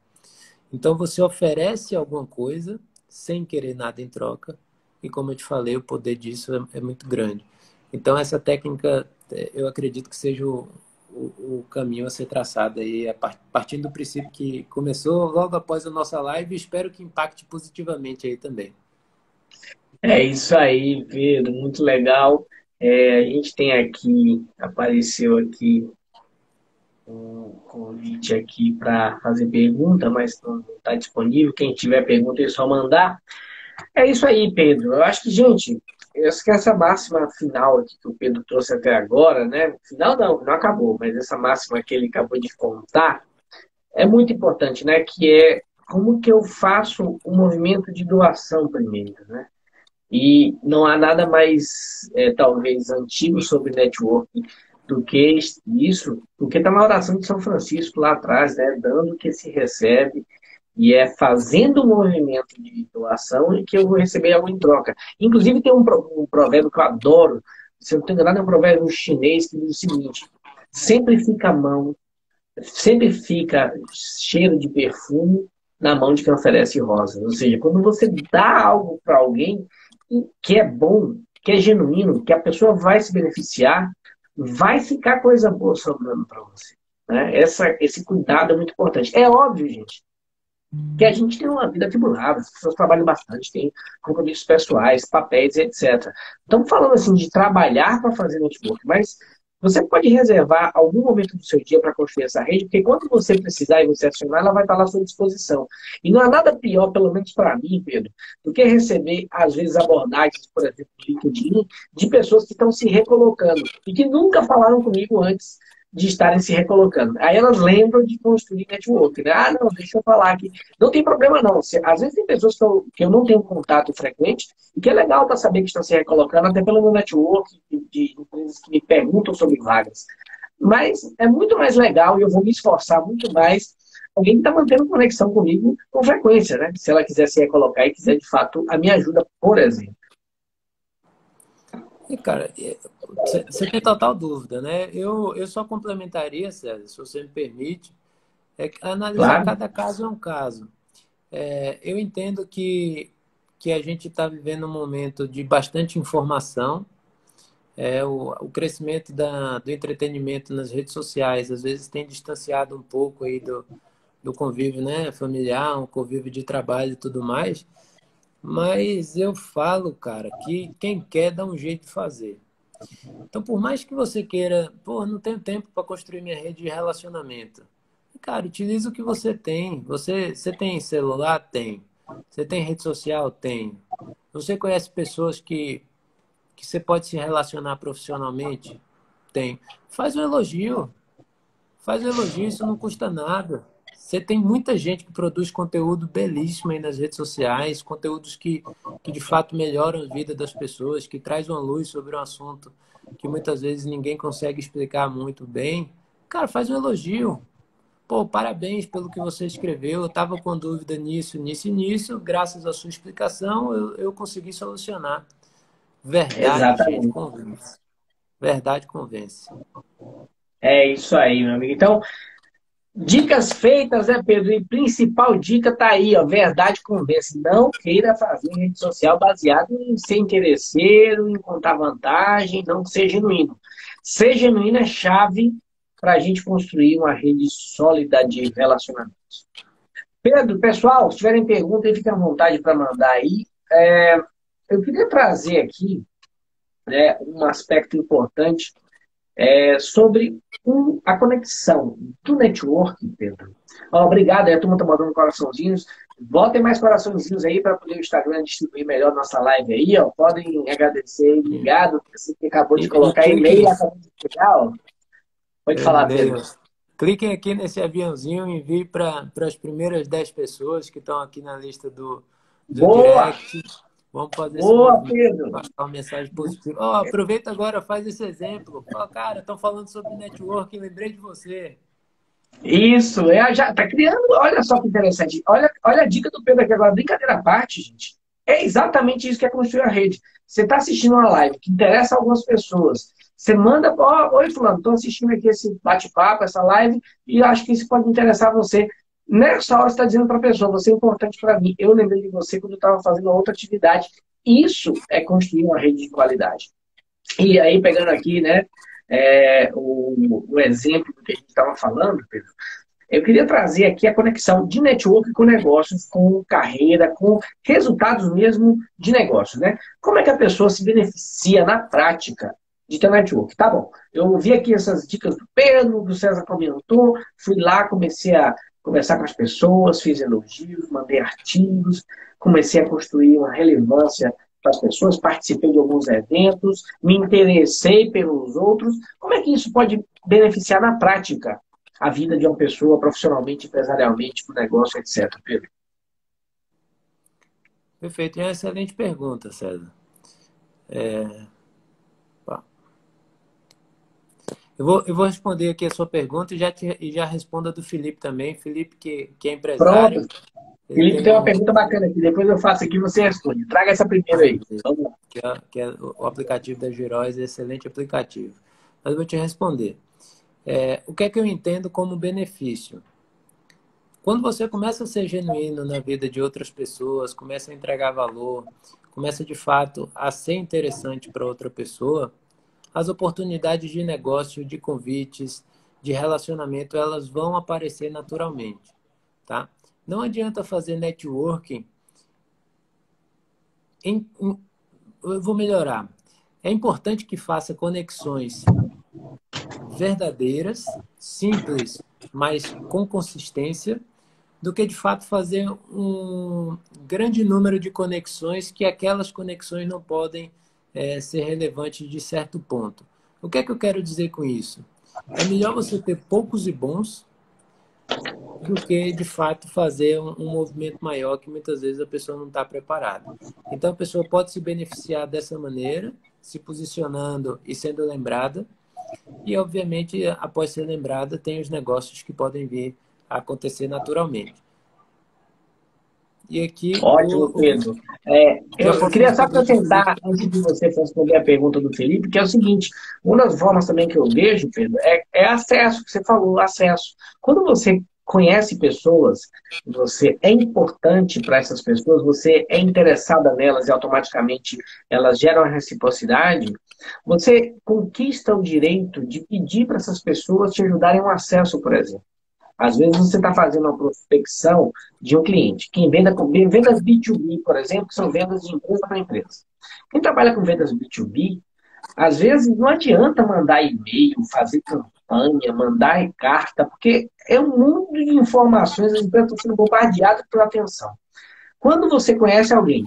Então você oferece alguma coisa sem querer nada em troca e como eu te falei, o poder disso é muito grande. Então essa técnica eu acredito que seja o caminho a ser traçado aí, partindo do princípio que começou logo após a nossa live, e espero que impacte positivamente aí também. É isso aí, Pedro, muito legal. A gente tem aqui, apareceu aqui um convite aqui para fazer pergunta, mas não está disponível. Quem tiver pergunta é só mandar. É isso aí, Pedro. Eu acho que, gente, eu acho que essa máxima final aqui que o Pedro trouxe até agora, né? Final não acabou, mas essa máxima que ele acabou de contar é muito importante, né? Que é como que eu faço o movimento de doação primeiro, né? E não há nada mais, talvez, antigo sobre networking do que isso, porque está na oração de São Francisco lá atrás, né? Dando o que se recebe, e é fazendo um movimento de doação e que eu vou receber algo em troca. Inclusive, tem um provérbio que eu adoro, se eu não estou enganado, é um provérbio chinês que diz o seguinte: sempre fica a mão, sempre fica cheiro de perfume na mão de quem oferece rosas. Ou seja, quando você dá algo para alguém que é bom, que é genuíno, que a pessoa vai se beneficiar, vai ficar coisa boa sobrando para você. Né? Esse cuidado é muito importante. É óbvio, gente, que a gente tem uma vida atribulada, as pessoas trabalham bastante, têm compromissos pessoais, papéis, etc. Estamos falando assim de trabalhar para fazer network, mas você pode reservar algum momento do seu dia para construir essa rede, porque quando você precisar e você acionar, ela vai estar lá à sua disposição. E não há nada pior, pelo menos para mim, Pedro, do que receber, às vezes, abordagens, por exemplo, no LinkedIn, de pessoas que estão se recolocando e que nunca falaram comigo antes de estarem se recolocando. Aí elas lembram de construir network, né? Ah, não, deixa eu falar aqui. Não tem problema, não. Às vezes tem pessoas que eu não tenho contato frequente e que é legal para saber que estão se recolocando, até pelo meu network de empresas que me perguntam sobre vagas. Mas é muito mais legal e eu vou me esforçar muito mais alguém que está mantendo conexão comigo com frequência, né? Se ela quiser se recolocar e quiser, de fato, a minha ajuda, por exemplo. E, cara, você tem total dúvida, né? Eu só complementaria, César, se você me permite, analisar Claro. cada caso é um caso. Eu entendo que a gente está vivendo um momento de bastante informação. O crescimento do entretenimento nas redes sociais às vezes tem distanciado um pouco aí do convívio, né, familiar, um convívio de trabalho e tudo mais. Mas eu falo, cara, que quem quer dá um jeito de fazer. Então, por mais que você queira, pô, não tenho tempo para construir minha rede de relacionamento. Cara, utiliza o que você tem. Você tem celular? Tem. Você tem rede social? Tem. Você conhece pessoas que você pode se relacionar profissionalmente? Tem. Faz um elogio. Faz um elogio, isso não custa nada. Você tem muita gente que produz conteúdo belíssimo aí nas redes sociais, conteúdos que de fato melhoram a vida das pessoas, que traz uma luz sobre um assunto que muitas vezes ninguém consegue explicar muito bem. Cara, faz um elogio. Pô, parabéns pelo que você escreveu. Eu estava com dúvida nisso, nisso e nisso. Graças à sua explicação, eu consegui solucionar. Verdade, gente, Exatamente. convence. Verdade convence. É isso aí, meu amigo. Então, dicas feitas, né, Pedro? E principal dica tá aí, ó. Verdade convence. Não queira fazer rede social baseado em ser interesseiro, em contar vantagem, não ser genuíno. Ser genuíno é chave para a gente construir uma rede sólida de relacionamentos. Pedro, pessoal, se tiverem perguntas, fiquem à vontade para mandar aí. Eu queria trazer aqui, né, um aspecto importante sobre a conexão do networking, Pedro. Obrigado, a turma está mandando coraçãozinhos. Botem mais coraçãozinhos aí para poder o Instagram distribuir melhor nossa live aí. Ó. Podem agradecer. Obrigado. Você que acabou de E colocar e-mail, cliquem, acabou de chegar. Ó. Pode falar, mandei, Pedro. ó. Cliquem aqui nesse aviãozinho e envie para as primeiras 10 pessoas que estão aqui na lista do Boa! direct. Vamos fazer esse Boa, movimento, Pedro! passar uma mensagem positiva. Ó, aproveita agora, faz esse exemplo. Ó, cara, estão falando sobre networking, lembrei de você. Isso, já tá criando. Olha só que interessante. Olha a dica do Pedro aqui agora, brincadeira à parte, gente. É exatamente isso que é construir a rede. Você está assistindo uma live que interessa a algumas pessoas. Você manda, oi, fulano, estou assistindo aqui esse bate-papo, essa live, e acho que isso pode interessar a você. Nessa hora você está dizendo para a pessoa, você é importante para mim. Eu lembrei de você quando eu estava fazendo outra atividade. Isso é construir uma rede de qualidade. E aí, pegando aqui, né? o exemplo do que a gente estava falando, Pedro, eu queria trazer aqui a conexão de network com negócios, com carreira, com resultados mesmo de negócios, né? Como é que a pessoa se beneficia na prática de ter network? Tá bom, eu vi aqui essas dicas do Pedro, do César comentou, fui lá, comecei a conversar com as pessoas, fiz elogios, mandei artigos, comecei a construir uma relevância para as pessoas, participei de alguns eventos, me interessei pelos outros. Como é que isso pode beneficiar na prática a vida de uma pessoa profissionalmente, empresarialmente, para o negócio, etc. Pedro? Perfeito, é uma excelente pergunta, César. Pá, eu vou responder aqui a sua pergunta e já respondo a do Felipe também. Felipe, que é Pronto. empresário, ele Felipe tem tem uma um. pergunta bacana aqui. Depois eu faço aqui e você responde. Traga essa primeira aí. Vamos lá. Que é o aplicativo da Giróis, é excelente aplicativo. Mas eu vou te responder. O que é que eu entendo como benefício? Quando você começa a ser genuíno na vida de outras pessoas, começa a entregar valor, começa de fato a ser interessante para outra pessoa, as oportunidades de negócio, de convites, de relacionamento, elas vão aparecer naturalmente, tá? Não adianta fazer networking eu vou melhorar. É importante que faça conexões verdadeiras, simples, mas com consistência, do que de fato fazer um grande número de conexões que aquelas conexões não podem ser relevantes de certo ponto. O que é que eu quero dizer com isso? É melhor você ter poucos e bons do que de fato fazer um movimento maior que muitas vezes a pessoa não está preparada. Então a pessoa pode se beneficiar dessa maneira, se posicionando e sendo lembrada, e obviamente após ser lembrada tem os negócios que podem vir a acontecer naturalmente. E aqui Ótimo, Pedro. já Eu posso queria só responder para o acrescentar, Felipe. antes de você responder a pergunta do Felipe, que é o seguinte: uma das formas também que eu vejo, Pedro, é acesso, que você falou, acesso. Quando você conhece pessoas, você é importante para essas pessoas, você é interessada nelas e automaticamente elas geram a reciprocidade, você conquista o direito de pedir para essas pessoas te ajudarem um acesso, por exemplo. Às vezes você está fazendo uma prospecção de um cliente. Quem venda com vendas B2B, por exemplo, que são vendas de empresa para empresa. Quem trabalha com vendas B2B, às vezes não adianta mandar e-mail, fazer campanha, mandar carta, porque é um mundo de informações, as empresas estão sendo bombardeadas por atenção. Quando você conhece alguém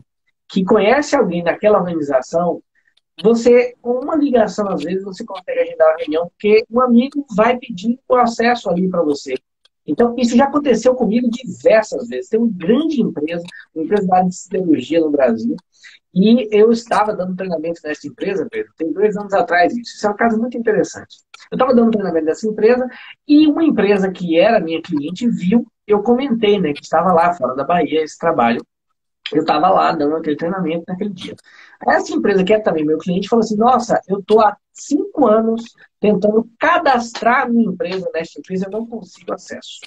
que conhece alguém daquela organização, você, com uma ligação, às vezes, você consegue agendar uma reunião, porque um amigo vai pedir o acesso ali para você. Então, isso já aconteceu comigo diversas vezes. Tem uma grande empresa, uma empresa da área de siderurgia no Brasil, e eu estava dando treinamento nessa empresa, Pedro, tem 2 anos atrás isso. Isso é um caso muito interessante. Eu estava dando treinamento nessa empresa, e uma empresa que era minha cliente viu, eu comentei, né, que estava lá fora da Bahia esse trabalho. Eu estava lá dando aquele treinamento naquele dia. Essa empresa, que é também meu cliente, falou assim: Nossa, eu estou há 5 anos tentando cadastrar a minha empresa nesta empresa, eu não consigo acesso.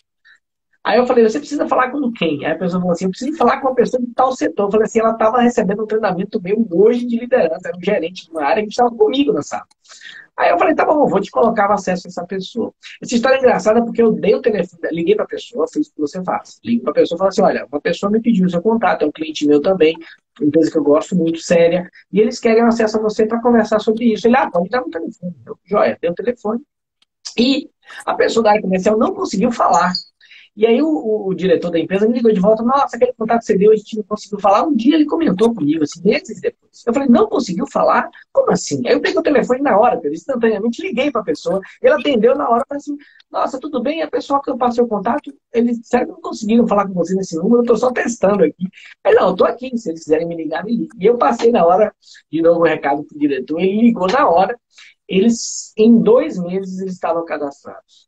Aí eu falei: Você precisa falar com quem? Aí a pessoa falou assim: Eu preciso falar com uma pessoa de tal setor. Eu falei assim: Ela estava recebendo um treinamento meu hoje de liderança, era um gerente de uma área que estava comigo na sala. Aí eu falei, tá bom, vou te colocar o acesso a essa pessoa. Essa história é engraçada porque eu dei o telefone, liguei para a pessoa, fiz o que você faz. Ligo para a pessoa e falo assim, olha, uma pessoa me pediu o seu contato, é um cliente meu também, uma empresa que eu gosto muito, séria, e eles querem acesso a você para conversar sobre isso. Ele, pode dar no telefone. Eu, joia, dei o telefone. E a pessoa da área comercial não conseguiu falar. E aí o diretor da empresa me ligou de volta, nossa, aquele contato que você deu, a gente não conseguiu falar. Um dia ele comentou comigo, assim, meses depois. Eu falei, não conseguiu falar? Como assim? Aí eu peguei o telefone na hora, eu instantaneamente liguei para a pessoa, ele atendeu na hora, falei assim, nossa, tudo bem? A pessoa que eu passei o contato, eles disseram que não conseguiram falar com você nesse número, eu estou só testando aqui. Aí, não, eu estou aqui, se eles quiserem me ligar, me liga. E eu passei na hora, de novo, o recado para o diretor, ele ligou na hora, eles, em 2 meses, eles estavam cadastrados.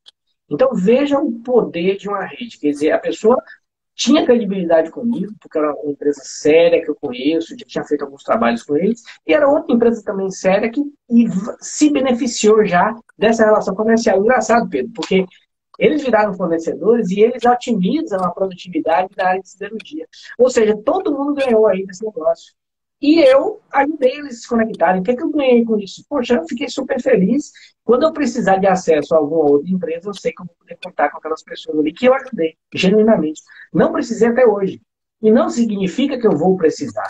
Então, veja o poder de uma rede. Quer dizer, a pessoa tinha credibilidade comigo, porque era uma empresa séria que eu conheço, já tinha feito alguns trabalhos com eles, e era outra empresa também séria que se beneficiou já dessa relação comercial. Engraçado, Pedro, porque eles viraram fornecedores e eles otimizam a produtividade da área de siderurgia. Ou seja, todo mundo ganhou aí nesse negócio. E eu ajudei eles a se conectarem. O que é que eu ganhei com isso? Poxa, eu fiquei super feliz. Quando eu precisar de acesso a alguma outra empresa, eu sei que eu vou poder contar com aquelas pessoas ali que eu ajudei, genuinamente. Não precisei até hoje. E não significa que eu vou precisar.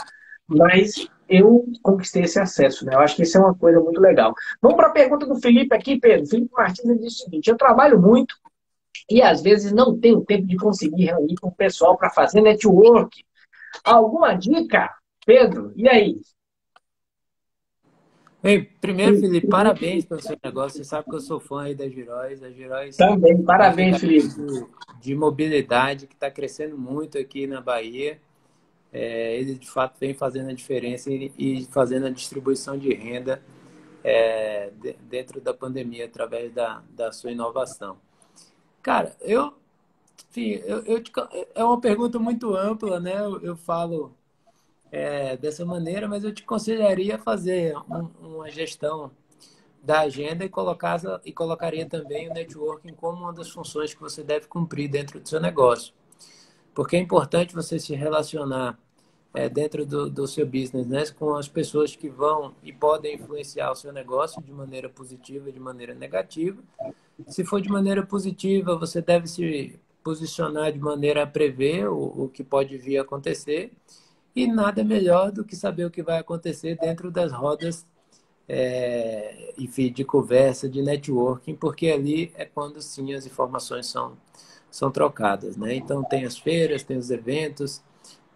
Mas eu conquistei esse acesso, né? Eu acho que isso é uma coisa muito legal. Vamos para a pergunta do Felipe aqui, Pedro. Felipe Martins ele disse o seguinte: eu trabalho muito e às vezes não tenho tempo de conseguir reunir com o pessoal para fazer network. Alguma dica, Pedro? E aí? Bem, primeiro, Felipe, parabéns pelo seu negócio. Você sabe que eu sou fã aí da Giróis. A Giróis Também, é um parabéns, aplicativo Felipe. de mobilidade que está crescendo muito aqui na Bahia. Ele, de fato, vem fazendo a diferença e fazendo a distribuição de renda dentro da pandemia através da sua inovação. Cara, enfim, é uma pergunta muito ampla, né? Eu falo dessa maneira, mas eu te aconselharia a fazer uma gestão da agenda e colocaria também o networking como uma das funções que você deve cumprir dentro do seu negócio. Porque é importante você se relacionar dentro do seu business, né, com as pessoas que vão e podem influenciar o seu negócio de maneira positiva e de maneira negativa. Se for de maneira positiva, você deve se posicionar de maneira a prever o que pode vir a acontecer. E nada melhor do que saber o que vai acontecer dentro das rodas enfim, de conversa, de networking, porque ali é quando sim as informações são trocadas, né? Então tem as feiras, tem os eventos,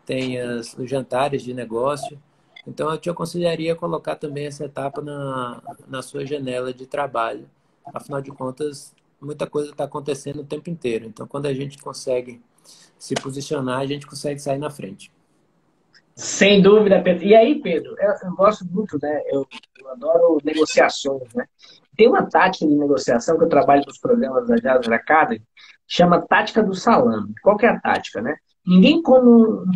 tem os jantares de negócio. Então eu te aconselharia a colocar também essa etapa na sua janela de trabalho. Afinal de contas, muita coisa está acontecendo o tempo inteiro. Então quando a gente consegue se posicionar, a gente consegue sair na frente. Sem dúvida, Pedro. E aí, Pedro, eu gosto muito, né? Eu adoro negociações, né? Tem uma tática de negociação que eu trabalho nos programas da Jazz Academy, chama tática do salame. Qual que é a tática, né? Ninguém come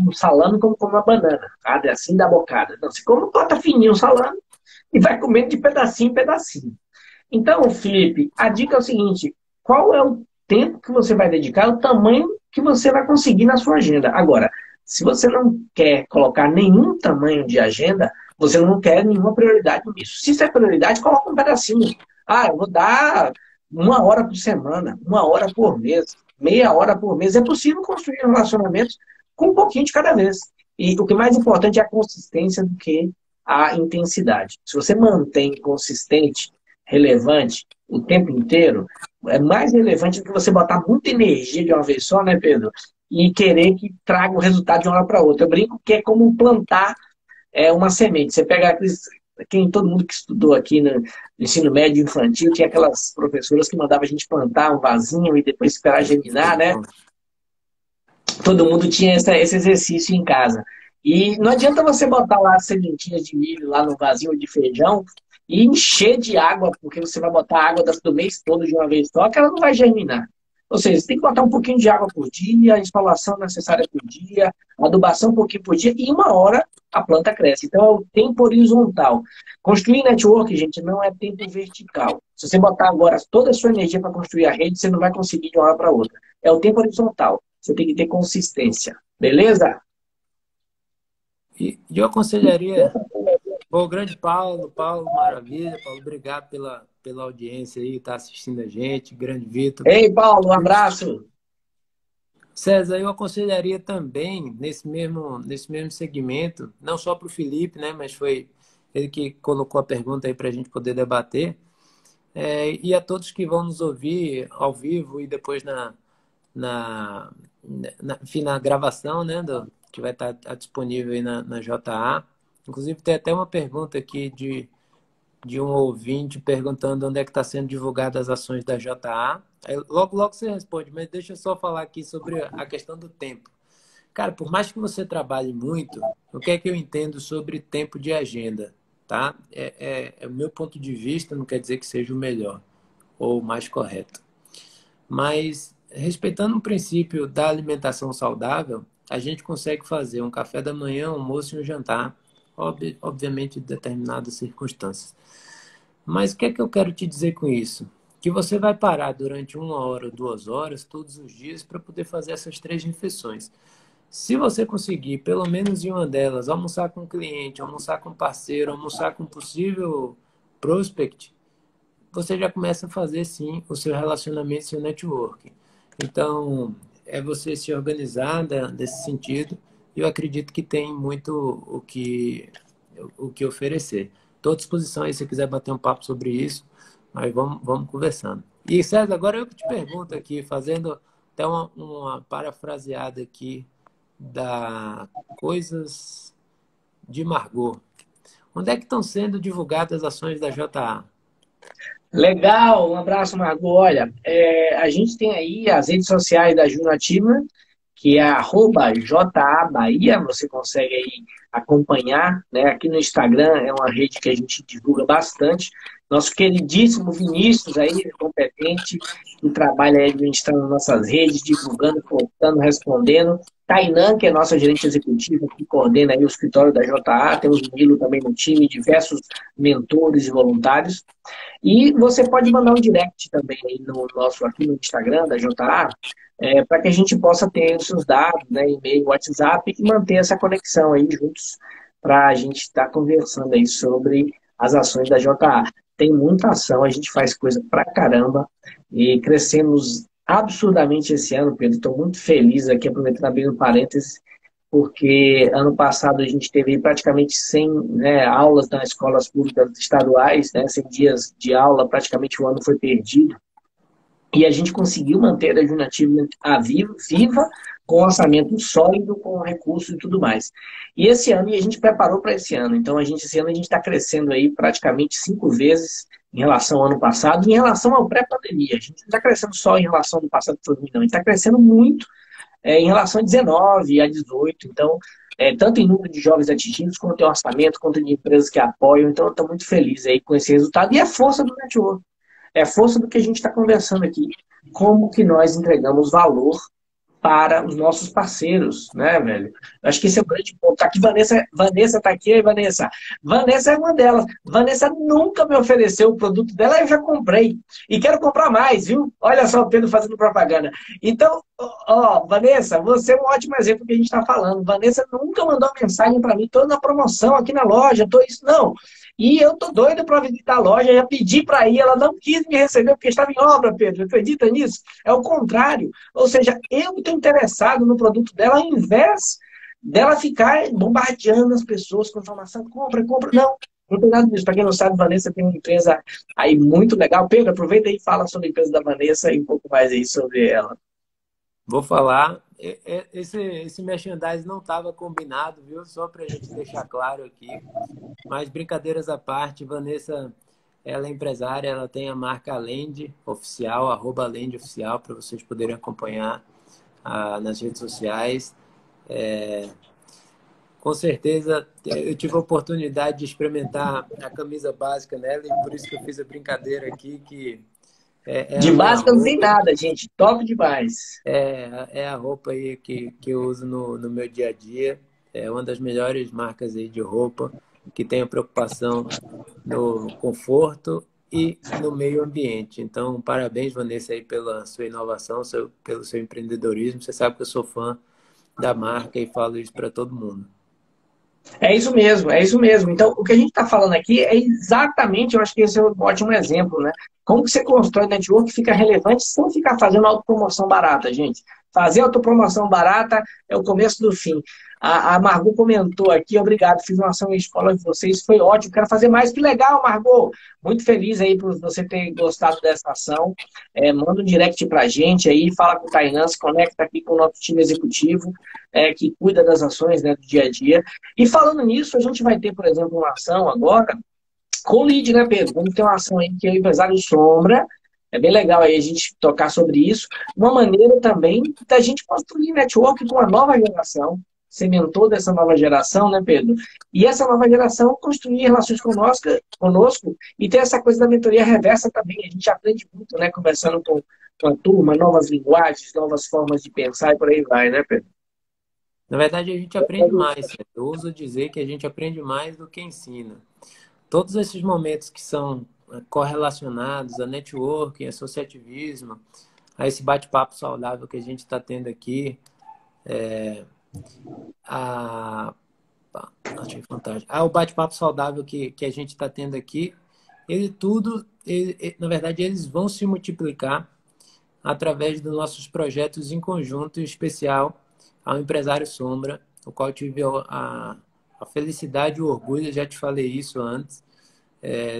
um salame como come uma banana, tá? É assim da bocada. Não, você come, corta fininho o salame e vai comendo de pedacinho em pedacinho. Então, Felipe, a dica é o seguinte: qual é o tempo que você vai dedicar, o tamanho que você vai conseguir na sua agenda. Agora, se você não quer colocar nenhum tamanho de agenda, você não quer nenhuma prioridade nisso. Se isso é prioridade, coloca um pedacinho. Ah, eu vou dar 1 hora por semana, 1 hora por mês, meia hora por mês. É possível construir relacionamentos com um pouquinho de cada vez. E o que é mais importante é a consistência do que a intensidade. Se você mantém consistente, relevante o tempo inteiro, é mais relevante do que você botar muita energia de uma vez só, né, Pedro? E querer que traga o resultado de uma hora para outra. Eu brinco que é como plantar uma semente. Você pega aqueles. Todo mundo que estudou aqui no ensino médio infantil tinha aquelas professoras que mandavam a gente plantar um vasinho e depois esperar germinar, né? Todo mundo tinha esse exercício em casa. E não adianta você botar lá as sementinhas de milho lá no vasinho de feijão e encher de água, porque você vai botar água do mês todo de uma vez só, que ela não vai germinar. Ou seja, você tem que botar um pouquinho de água por dia, a insolação necessária por dia, adubação um pouquinho por dia, e 1 hora a planta cresce. Então é o tempo horizontal. Construir network, gente, não é tempo vertical. Se você botar agora toda a sua energia para construir a rede, você não vai conseguir de uma hora para outra. É o tempo horizontal. Você tem que ter consistência. Beleza? E eu aconselharia. Bom, grande Paulo, maravilha. Paulo, obrigado pela audiência aí, tá assistindo a gente. Grande Vitor. Ei, Paulo, um abraço. César, eu aconselharia também, nesse mesmo segmento, não só para o Felipe, né, mas foi ele que colocou a pergunta aí para a gente poder debater, e a todos que vão nos ouvir ao vivo e depois na, enfim, na gravação, né, que vai estar disponível aí na JA. Inclusive, tem até uma pergunta aqui de um ouvinte perguntando onde é que está sendo divulgadas as ações da JA. Aí, logo, logo você responde, mas deixa eu só falar aqui sobre a questão do tempo. Cara, por mais que você trabalhe muito, o que é que eu entendo sobre tempo de agenda, tá? É o meu ponto de vista, não quer dizer que seja o melhor ou o mais correto. Mas, respeitando o princípio da alimentação saudável, a gente consegue fazer um café da manhã, um almoço e um jantar, obviamente em determinadas circunstâncias. Mas o que é que eu quero te dizer com isso? Que você vai parar durante 1 hora, 2 horas, todos os dias, para poder fazer essas 3 refeições. Se você conseguir, pelo menos em uma delas, almoçar com um cliente, almoçar com um parceiro, almoçar com um possível prospect, você já começa a fazer, sim, o seu relacionamento, seu networking. Então, é você se organizar desse sentido. E eu acredito que tem muito o que oferecer. Estou à disposição aí se você quiser bater um papo sobre isso, mas vamos conversando. E, César, agora eu que te pergunto aqui, fazendo até uma parafraseada aqui da Coisas de Margot. Onde é que estão sendo divulgadas as ações da JA? Legal, um abraço, Margot. Olha, a gente tem aí as redes sociais da Juno Ativa, que é @JA Bahia, você consegue aí acompanhar, né? Aqui no Instagram é uma rede que a gente divulga bastante. Nosso queridíssimo Vinícius aí, competente, que trabalha aí administrando nossas redes, divulgando, postando, respondendo. Tainan, que é nossa gerente executiva, que coordena aí o escritório da JA, temos o Nilo também no time, diversos mentores e voluntários. E você pode mandar um direct também aí no nosso aqui no Instagram da JA, para que a gente possa ter os seus dados, né, e-mail, WhatsApp e manter essa conexão aí juntos para a gente estar conversando aí sobre as ações da JA. Tem muita ação, a gente faz coisa pra caramba e crescemos absurdamente esse ano, Pedro. Estou muito feliz aqui, aproveitando abrindo parênteses, porque ano passado a gente teve praticamente 100, né, aulas nas escolas públicas estaduais, né, 100 dias de aula, praticamente o ano foi perdido. E a gente conseguiu manter a Junativa viva, com orçamento sólido, com recursos e tudo mais. E esse ano, e a gente preparou para esse ano. Então, esse ano a gente está crescendo aí praticamente 5 vezes em relação ao ano passado, em relação ao pré-pandemia. A gente não está crescendo só em relação ao passado, não. A gente está crescendo muito em relação a 19 a 18. Então, tanto em número de jovens atingidos, quanto em orçamento, quanto de empresas que apoiam. Então, eu estou muito feliz aí com esse resultado. E a força do network. É a força do que a gente está conversando aqui. Como que nós entregamos valor para os nossos parceiros, né, velho? Eu acho que esse é o grande ponto. Tá aqui, Vanessa tá aqui, Vanessa. Vanessa é uma delas. Vanessa nunca me ofereceu o produto dela, eu já comprei. E quero comprar mais, viu? Olha só o Pedro fazendo propaganda. Então, ó, Vanessa, você é um ótimo exemplo do que a gente está falando. Vanessa nunca mandou mensagem para mim, tô na promoção aqui na loja, tô isso, não. E eu tô doido para visitar a loja, já pedi para ir, ela não quis me receber porque estava em obra, Pedro. Acredita nisso? É o contrário. Ou seja, eu estou interessado no produto dela, ao invés dela ficar bombardeando as pessoas com informação, compra, compra. Não, não tem nada disso. Para quem não sabe, Vanessa tem uma empresa aí muito legal. Pedro, aproveita e fala sobre a empresa da Vanessa e um pouco mais aí sobre ela. Vou falar. Esse merchandising não estava combinado, viu? Só para a gente deixar claro aqui. Mas brincadeiras à parte, Vanessa, ela é empresária, ela tem a marca Lend Oficial, @Lend Oficial, para vocês poderem acompanhar nas redes sociais. Com certeza, eu tive a oportunidade de experimentar a camisa básica nela e por isso que eu fiz a brincadeira aqui, que é a De minha básica não tem roupa. nada, gente. Top demais. É a roupa aí que eu uso no meu dia a dia. É uma das melhores marcas aí de roupa que tem a preocupação no conforto e no meio ambiente. Então, parabéns, Vanessa, aí pela sua inovação, pelo seu empreendedorismo. Você sabe que eu sou fã da marca e falo isso para todo mundo. É isso mesmo, é isso mesmo. Então, o que a gente está falando aqui é exatamente, eu acho que esse é um ótimo exemplo, né? Como que você constrói network que fica relevante sem ficar fazendo autopromoção barata, gente. Fazer autopromoção barata é o começo do fim. A Margot comentou aqui, obrigado, fiz uma ação em escola de vocês, foi ótimo, quero fazer mais. Que legal, Margot! Muito feliz aí por você ter gostado dessa ação. Manda um direct pra gente aí, fala com o Tainan, se conecta aqui com o nosso time executivo, que cuida das ações, né, do dia a dia. E falando nisso, a gente vai ter, por exemplo, uma ação agora com o lead, né, Pedro? Vamos ter uma ação aí que é o empresário Sombra. É bem legal aí a gente tocar sobre isso. Uma maneira também da gente construir network com a nova geração, ser mentor dessa nova geração, né, Pedro? E essa nova geração construir relações conosco e ter essa coisa da mentoria reversa também. A gente aprende muito, né, conversando com a turma, novas linguagens, novas formas de pensar e por aí vai, né, Pedro? Na verdade, a gente aprende mais. Eu ouso dizer que a gente aprende mais do que ensina. Todos esses momentos que são correlacionados a networking, associativismo, a esse bate-papo saudável que a gente está tendo aqui, a, achei fantástico. O bate-papo saudável que a gente está tendo aqui, na verdade, eles vão se multiplicar através dos nossos projetos em conjunto, em especial ao Empresário Sombra, o qual tive a felicidade e o orgulho, já te falei isso antes,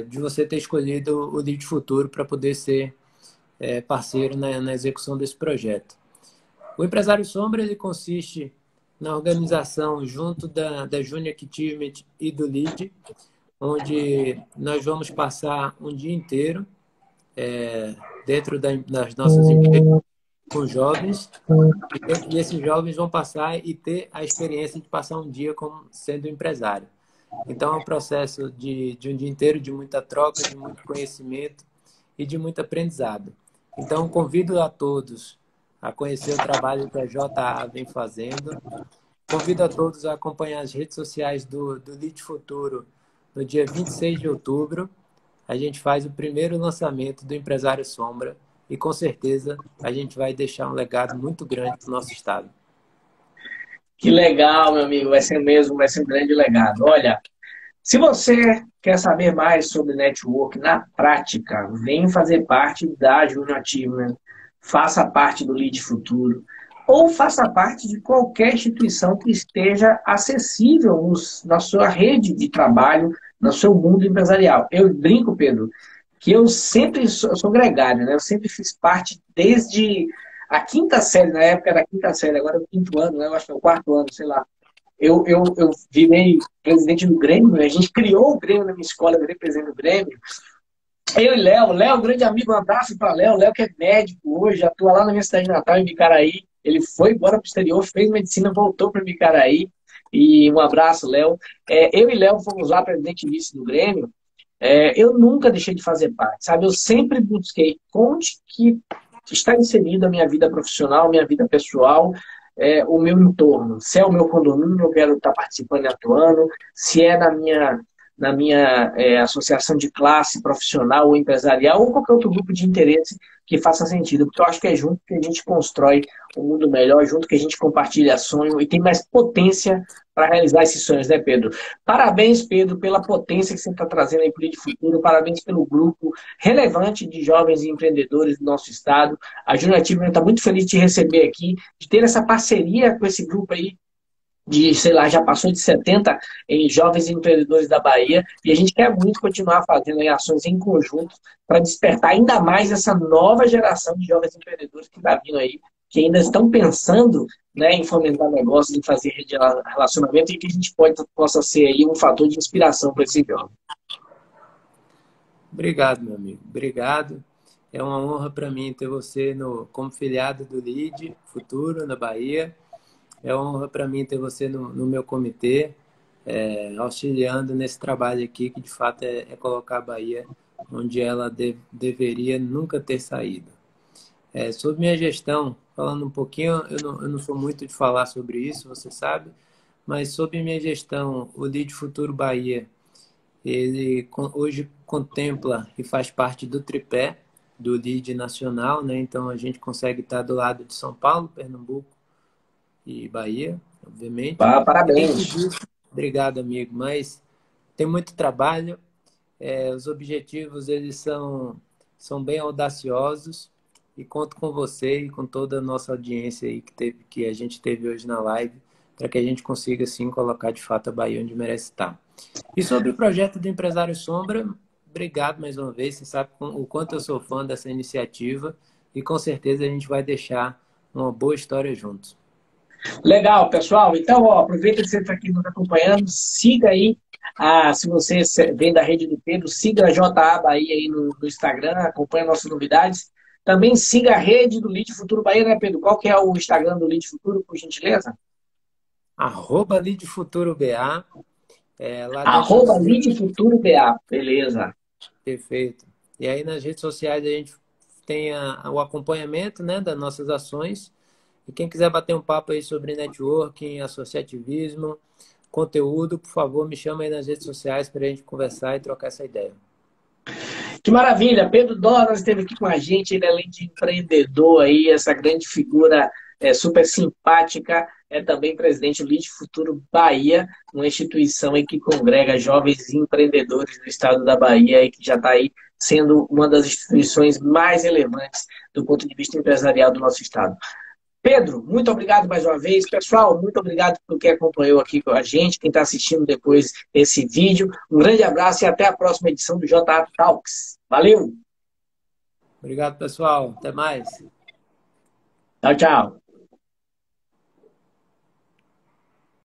de você ter escolhido o Lead Futuro para poder ser parceiro na execução desse projeto. O Empresário Sombra ele consiste na organização junto da Junior Achievement e do Lead, onde nós vamos passar um dia inteiro dentro das nossas empresas com jovens, e esses jovens vão passar e ter a experiência de passar um dia como sendo empresário. Então, é um processo de um dia inteiro de muita troca, de muito conhecimento e de muito aprendizado. Então, convido a todos a conhecer o trabalho que a JA vem fazendo. Convido a todos a acompanhar as redes sociais do Lead Futuro no dia 26 de outubro. A gente faz o primeiro lançamento do Empresário Sombra e, com certeza, a gente vai deixar um legado muito grande para o nosso estado. Que legal, meu amigo. Vai ser mesmo, vai ser um grande legado. Olha, se você quer saber mais sobre network na prática, vem fazer parte da Junior Achievement, faça parte do Lead Futuro, ou faça parte de qualquer instituição que esteja acessível na sua rede de trabalho, no seu mundo empresarial. Eu brinco, Pedro, que eu sempre sou gregário, né? Eu sempre fiz parte desde a quinta série, na época era a quinta série, agora é o quinto ano, né? Eu acho que é o quarto ano, sei lá. Eu virei presidente do Grêmio, a gente criou o Grêmio na minha escola, eu virei presidente do Grêmio. Eu e Léo, grande amigo, um abraço para Léo que é médico hoje, atua lá na minha cidade natal, em Bicaraí. Ele foi embora para o exterior, fez medicina, voltou para Bicaraí. E um abraço, Léo. Eu e Léo fomos lá, presidente e vice do Grêmio. Eu nunca deixei de fazer parte, sabe? Eu sempre busquei onde que está inserida a minha vida profissional, minha vida pessoal, o meu entorno. Se é o meu condomínio, eu quero estar participando e atuando. Se é na minha associação de classe profissional ou empresarial ou qualquer outro grupo de interesse que faça sentido. Porque eu acho que é junto que a gente constrói um mundo melhor, junto que a gente compartilha sonho e tem mais potência para realizar esses sonhos, né, Pedro? Parabéns, Pedro, pela potência que você está trazendo aí para o Lead Futuro. Parabéns pelo grupo relevante de jovens e empreendedores do nosso estado. A Junior Achievement está muito feliz de te receber aqui, de ter essa parceria com esse grupo aí de, sei lá, já passou de 70 em jovens empreendedores da Bahia, e a gente quer muito continuar fazendo aí ações em conjunto para despertar ainda mais essa nova geração de jovens empreendedores que está vindo aí, que ainda estão pensando, né, em fomentar negócios, em fazer rede de relacionamento, e que a gente possa ser aí um fator de inspiração para esse jovem. Obrigado, meu amigo. Obrigado. É uma honra para mim ter você como filiado do Lead Futuro na Bahia. É uma honra para mim ter você no meu comitê, auxiliando nesse trabalho aqui, que de fato é colocar a Bahia onde ela deveria nunca ter saído. Sobre minha gestão, falando um pouquinho, eu não sou muito de falar sobre isso, você sabe, mas sobre minha gestão, o Lead Futuro Bahia, ele hoje contempla e faz parte do tripé do Lead nacional, né? Então a gente consegue estar do lado de São Paulo, Pernambuco e Bahia, obviamente. Parabéns. Obrigado, amigo. Mas tem muito trabalho. Os objetivos eles são bem audaciosos e conto com você e com toda a nossa audiência aí que a gente teve hoje na live para que a gente consiga sim colocar de fato a Bahia onde merece estar. E sobre o projeto do Empresário Sombra, obrigado mais uma vez. Você sabe o quanto eu sou fã dessa iniciativa e com certeza a gente vai deixar uma boa história juntos. Legal, pessoal. Então, ó, aproveita que você está aqui nos acompanhando, siga aí, se você vem da rede do Pedro, siga a JA Bahia aí no Instagram, acompanha nossas novidades. Também siga a rede do Lead Futuro Bahia, né, Pedro? Qual que é o Instagram do Lead Futuro, por gentileza? @Lead Futuro BA. Lead Futuro BA, beleza. Perfeito. E aí nas redes sociais a gente tem o acompanhamento, né, das nossas ações. E quem quiser bater um papo aí sobre networking, associativismo, conteúdo, por favor, me chama aí nas redes sociais para a gente conversar e trocar essa ideia. Que maravilha! Pedro Doras esteve aqui com a gente, ele além de empreendedor aí, essa grande figura super simpática, é também presidente do Lead Futuro Bahia, uma instituição aí que congrega jovens empreendedores do estado da Bahia e que já está aí sendo uma das instituições mais relevantes do ponto de vista empresarial do nosso estado. Pedro, muito obrigado mais uma vez. Pessoal, muito obrigado por quem acompanhou aqui com a gente, quem está assistindo depois esse vídeo. Um grande abraço e até a próxima edição do JA Talks. Valeu! Obrigado, pessoal. Até mais. Tchau, tchau.